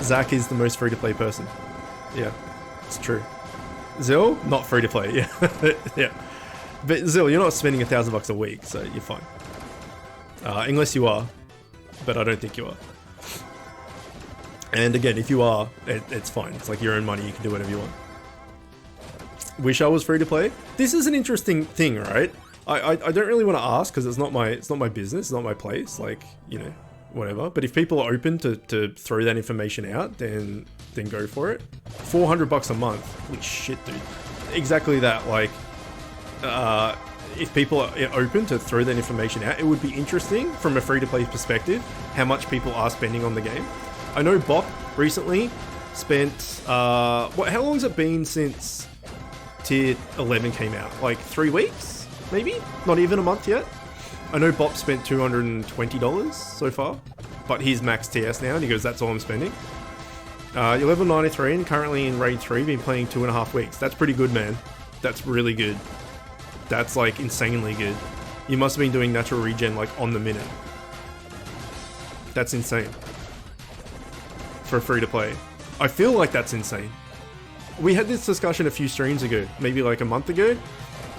S1: Zach is the most free to play person. Yeah, it's true. Zil, not free to play. Yeah, yeah. But Zil, you're not spending $1,000 a week, so you're fine. Unless you are, but I don't think you are. And again, if you are, it's fine. It's like your own money. You can do whatever you want. Wish I was free to play. This is an interesting thing, right? I don't really want to ask because it's not my business, it's not my place. Like, you know, whatever. But if people are open to throw that information out, then go for it. $400 a month. Holy shit, dude. Exactly that. Like, if people are open to throw that information out, it would be interesting from a free to play perspective how much people are spending on the game. I know Bop recently spent how long has it been since tier 11 came out? Like 3 weeks? Maybe? Not even a month yet? I know Bop spent $220 so far, but he's max TS now and he goes, that's all I'm spending. You're level 93 and currently in raid 3, been playing 2.5 weeks. That's pretty good, man. That's really good. That's like insanely good. You must have been doing natural regen like on the minute. That's insane. For free to play. I feel like that's insane. We had this discussion a few streams ago, maybe like a month ago,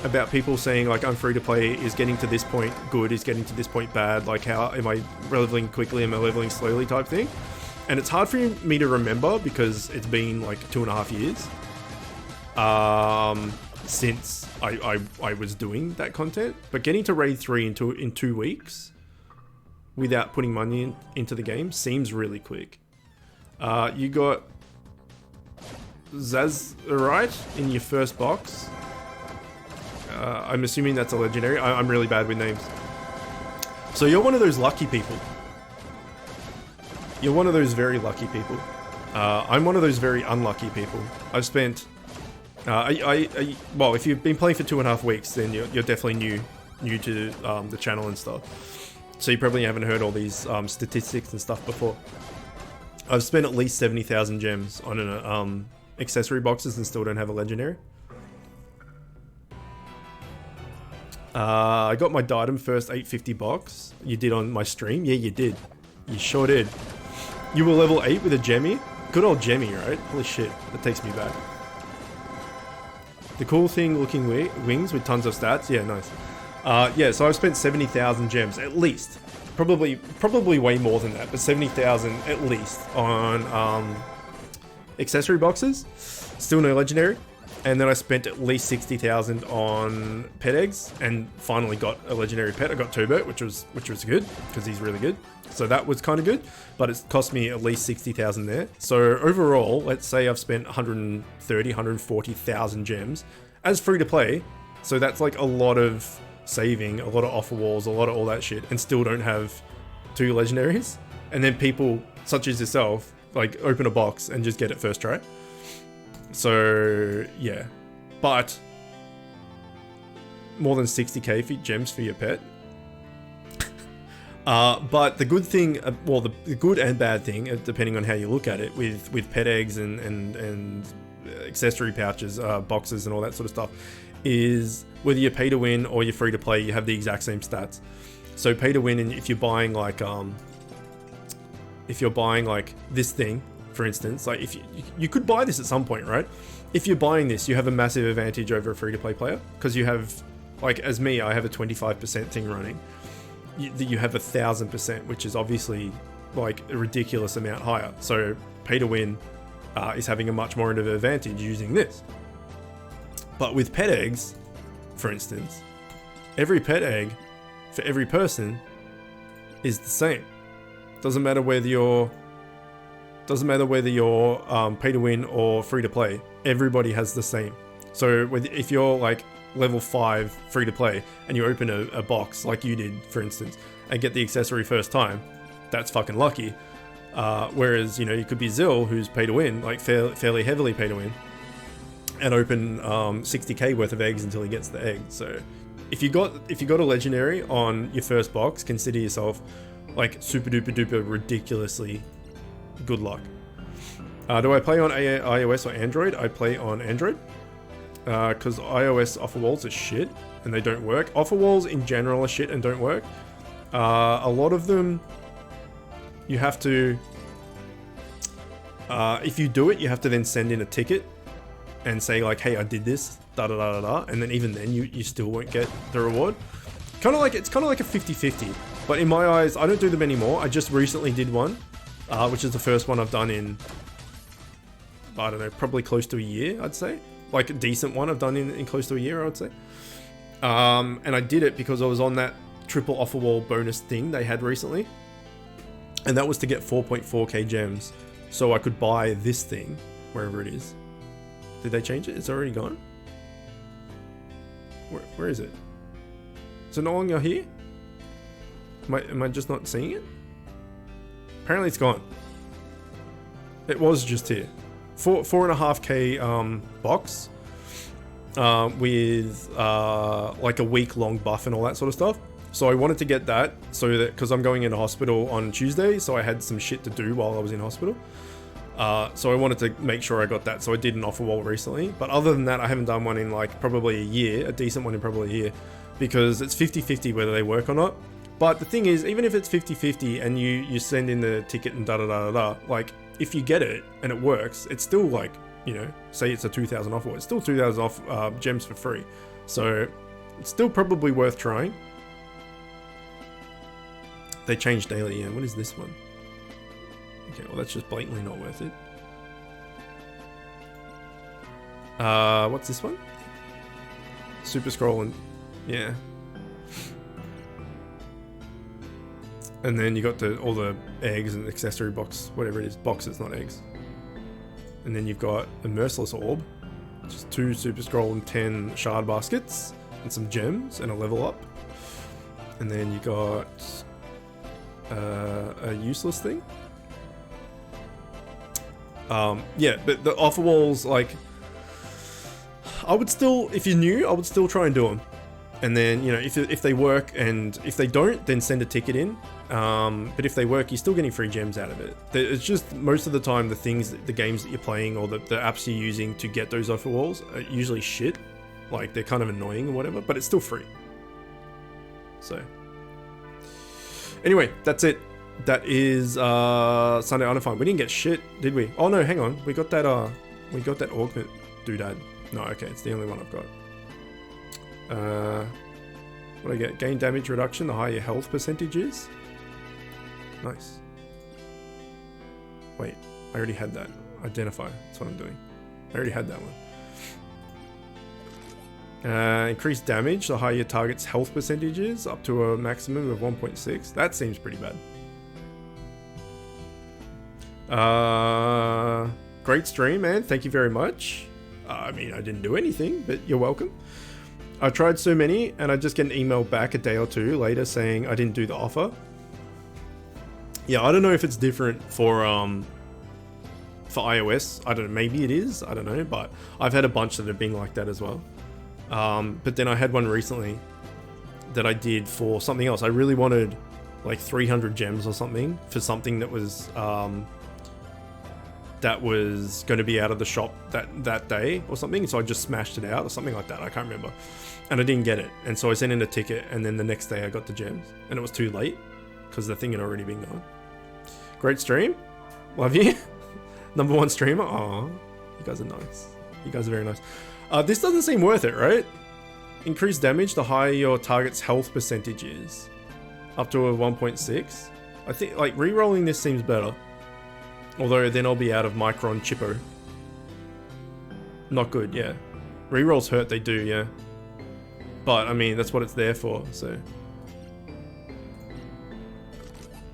S1: about people saying like, I'm free to play, is getting to this point good, is getting to this point bad, like how am I leveling quickly, am I leveling slowly type thing. And it's hard for me to remember because it's been like 2.5 years since I was doing that content. But getting to raid 3 in 2 weeks without putting money into the game seems really quick. You got Zazarite in your first box. I'm assuming that's a legendary. I'm really bad with names. So you're one of those lucky people. You're one of those very lucky people. I'm one of those very unlucky people. I've spent... well, if you've been playing for 2.5 weeks, then you're definitely new to the channel and stuff. So you probably haven't heard all these statistics and stuff before. I've spent at least 70,000 gems on an accessory boxes and still don't have a legendary. I got my Diadem first 850 box. You did on my stream? Yeah, you did. You sure did. You were level 8 with a Gemmy? Good old Gemmy, right? Holy shit, that takes me back. The cool thing looking wings with tons of stats. Yeah, nice. Yeah, so I've spent 70,000 gems at least. Probably way more than that, but 70,000 at least on accessory boxes. Still no legendary. And then I spent at least 60,000 on pet eggs, and finally got a legendary pet. I got Turbot, which was good because he's really good. So that was kind of good, but it's cost me at least 60,000 there. So overall, let's say I've spent 130, 140,000 gems as free to play. So that's like a lot of saving, a lot of offer walls, a lot of all that shit, and still don't have 2 legendaries. And then people such as yourself like open a box and just get it first try. So yeah, but more than 60k for gems for your pet. But the good thing, well, the good and bad thing, depending on how you look at it, with pet eggs and accessory pouches, boxes, and all that sort of stuff, is whether you're pay to win or you're free to play, you have the exact same stats. So pay to win, and if you're buying like this thing, for instance, like if you could buy this at some point, right? If you're buying this, you have a massive advantage over a free to play player, because you have, like as me, I have a 25% thing running. You have 1,000%, which is obviously like a ridiculous amount higher. So pay to win is having a much more of an advantage using this. But with pet eggs, for instance, every pet egg for every person is the same. Doesn't matter whether you're pay to win or free to play. Everybody has the same. So if you're like level 5 free to play and you open a box like you did, for instance, and get the accessory first time, that's fucking lucky. Whereas, you know, you could be Zill, who's pay to win, like fairly heavily pay to win, and open 60k worth of eggs until he gets the egg. So if you got a legendary on your first box, consider yourself like super duper duper ridiculously good luck. Do I play on iOS or Android? I play on Android. Because iOS offer walls are shit and they don't work. Offer walls in general are shit and don't work. A lot of them, you have to, if you do it, you have to then send in a ticket and say like, hey, I did this, da da da da da, and then even then you still won't get the reward. It's kind of like a 50-50, but in my eyes, I don't do them anymore. I just recently did one, which is the first one I've done in, I don't know, probably close to a year, I'd say. Like a decent one I've done in close to a year, I would say. And I did it because I was on that triple offer wall bonus thing they had recently. And that was to get 4.4k gems. So I could buy this thing, wherever it is. Did they change it? It's already gone? Where is it? Is it no longer here? Am I just not seeing it? Apparently it's gone. It was just here. 4.5k box with like a week-long buff and all that sort of stuff. So I wanted to get that so that, because I'm going into hospital on Tuesday, so I had some shit to do while I was in hospital. So I wanted to make sure I got that. So I did an offer wall recently, but other than that, I haven't done one in like probably a year, a decent one in probably a year, because it's 50-50 whether they work or not. But the thing is, even if it's 50-50 and you send in the ticket and da-da-da-da-da, like, if you get it and it works, it's still like, you know, say it's a 2,000 offer, it's still 2,000 off gems for free. So it's still probably worth trying. They changed daily, yeah. What is this one? Okay, well that's just blatantly not worth it. What's this one? Super scroll and yeah. And then you got all the eggs and accessory box, whatever it is, boxes, not eggs. And then you've got a merciless orb, which is 2 super scroll and 10 shard baskets, and some gems and a level up. And then you got a useless thing. Yeah, but the offer walls, like, I would still, if you're new, I would still try and do them. And then, you know, if they work, and if they don't, then send a ticket in. But if they work, you're still getting free gems out of it. It's just most of the time the games that you're playing or the apps you're using to get those overworlds are usually shit. Like they're kind of annoying or whatever, but it's still free. So anyway, that's it. That is Sunday Undefined. We didn't get shit, did we? Oh no, hang on. We got that augment doodad. No, okay, it's the only one I've got. What do I get? Gain damage reduction, the higher your health percentage is. Nice. Wait, I already had that. Identify, that's what I'm doing. I already had that one. Increased damage, the higher your target's health percentage is, up to a maximum of 1.6. That seems pretty bad. Great stream, man. Thank you very much. I mean, I didn't do anything, but you're welcome. I tried so many, and I just get an email back a day or two later saying I didn't do the offer. Yeah, I don't know if it's different for iOS. I don't know, maybe it is. I don't know, but I've had a bunch that have been like that as well. But then I had one recently that I did for something else. I really wanted like 300 gems or something for something that was going to be out of the shop that day or something. So I just smashed it out or something like that. I can't remember. And I didn't get it. And so I sent in a ticket, and then the next day I got the gems, and it was too late because the thing had already been gone. Great stream. Love you. Number one streamer. Aw, you guys are nice. You guys are very nice. This doesn't seem worth it, right? Increased damage, the higher your target's health percentage is. Up to a 1.6. I think like re-rolling this seems better. Although then I'll be out of Micron Chippo. Not good, yeah. Rerolls hurt, they do, yeah. But I mean, that's what it's there for, so.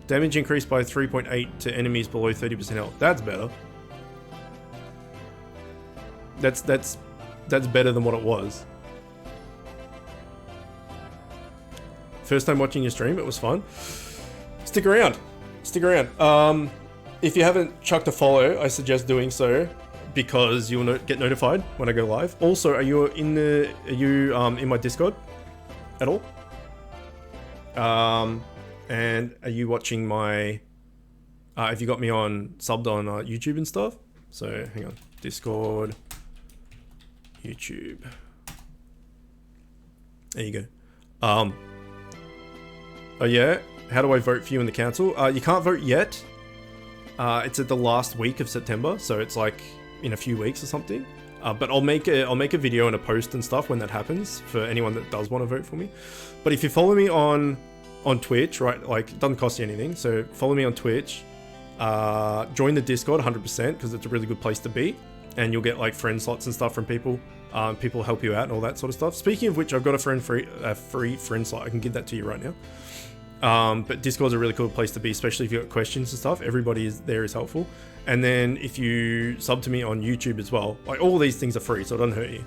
S1: Damage increased by 3.8 to enemies below 30% health. That's better. That's better than what it was. First time watching your stream, it was fun. Stick around. Stick around. If you haven't chucked a follow, I suggest doing so because you'll get notified when I go live. Also, are you in my Discord at all? And are you watching my? Have you got me on subbed on YouTube and stuff? So hang on, Discord, YouTube. There you go. Oh yeah, how do I vote for you in the council? You can't vote yet. It's at the last week of September, so it's like in a few weeks or something. But I'll make a video and a post and stuff when that happens for anyone that does want to vote for me. But if you follow me on Twitch, right, like it doesn't cost you anything. So follow me on Twitch, join the Discord 100% because it's a really good place to be, and you'll get like friend slots and stuff from people. People help you out and all that sort of stuff. Speaking of which, I've got a free friend slot. I can give that to you right now. But Discord's a really cool place to be, especially if you've got questions and stuff. Everybody is helpful. And then if you sub to me on YouTube as well, like all these things are free, so it doesn't hurt you.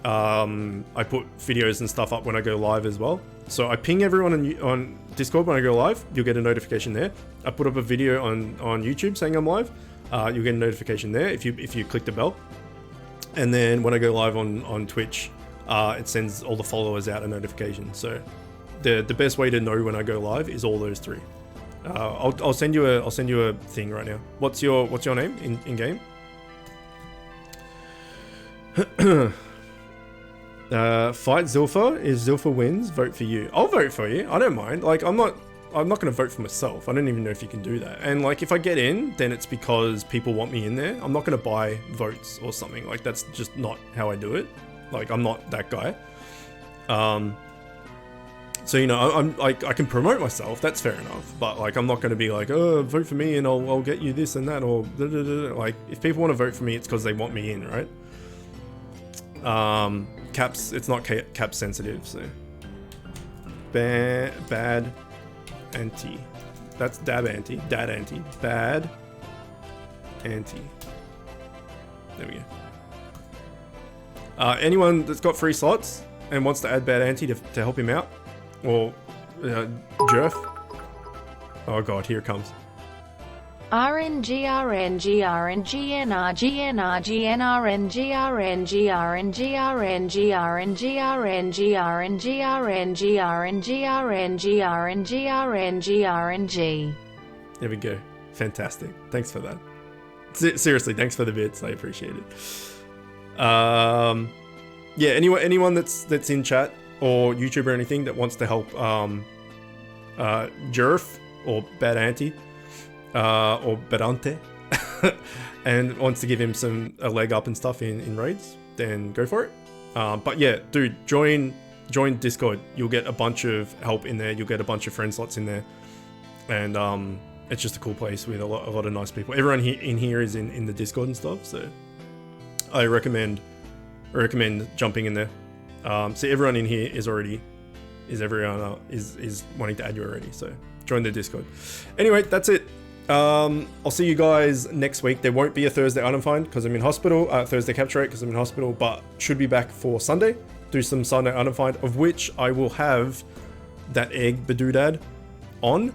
S1: I put videos and stuff up when I go live as well. So I ping everyone on Discord when I go live. You'll get a notification there. I put up a video on YouTube saying I'm live. You'll get a notification there if you click the bell. And then when I go live on Twitch, it sends all the followers out a notification. So the best way to know when I go live is all those three. I'll send you a thing right now. What's your name in game? Fight Zilpha. If Zilpha wins, vote for you. I'll vote for you. I don't mind. Like I'm not going to vote for myself. I don't even know if you can do that. And like if I get in, then it's because people want me in there. I'm not going to buy votes or something. Like that's just not how I do it. Like I'm not that guy. So you know, I'm like I can promote myself. That's fair enough. But like I'm not going to be like, oh, vote for me and I'll get you this and that or da, da, da, da. Like if people want to vote for me, it's because they want me in, right? Caps. It's not cap sensitive. So bad anti. That's dab anti. Dad anti. Bad anti. There we go. Anyone that's got free slots and wants to add bad anti to help him out. Or Jerf. Oh god, here it comes.
S2: RNG RNG RNG NRG NRG NRNG RNG RNG RNG RNG RNG RNG RNG RNG RNG RNG RNG RNG.
S1: There we go. Fantastic. Thanks for that. Seriously, thanks for the bits. I appreciate it. Yeah, anyone that's in chat or YouTube or anything that wants to help Jerf or Bad Auntie or Badante and wants to give him a leg up and stuff in raids, then go for it. But yeah, dude, join Discord. You'll get a bunch of help in there. You'll get a bunch of friend slots in there, and it's just a cool place with a lot of nice people. Everyone in here is in the Discord and stuff, so I recommend jumping in there. So everyone in here is wanting to add you already, so join the Discord. Anyway, that's it. I'll see you guys next week. There won't be a Thursday item find because I'm in hospital, Thursday capture rate because I'm in hospital, but should be back for Sunday. Do some Sunday item find, of which I will have that egg Badoodad on.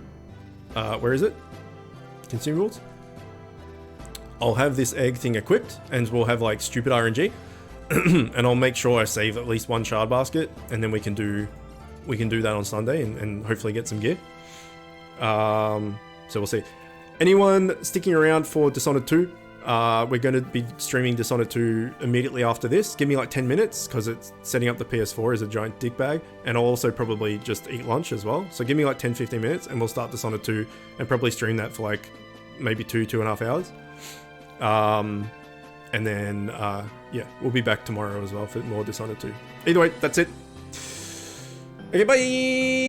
S1: Where is it? Consumables. I'll have this egg thing equipped, and we'll have like stupid RNG, and I'll make sure I save at least one shard basket, and then we can do that on Sunday and hopefully get some gear. So we'll see. Anyone sticking around for Dishonored 2? We're going to be streaming Dishonored 2 immediately after this. Give me like 10 minutes because it's setting up the PS4 as a giant dick bag, and I'll also probably just eat lunch as well. So give me like 10-15 minutes and we'll start Dishonored 2 and probably stream that for like maybe 2.5 hours. And then yeah, we'll be back tomorrow as well for more Dishonored 2. Either way, that's it. Okay, bye!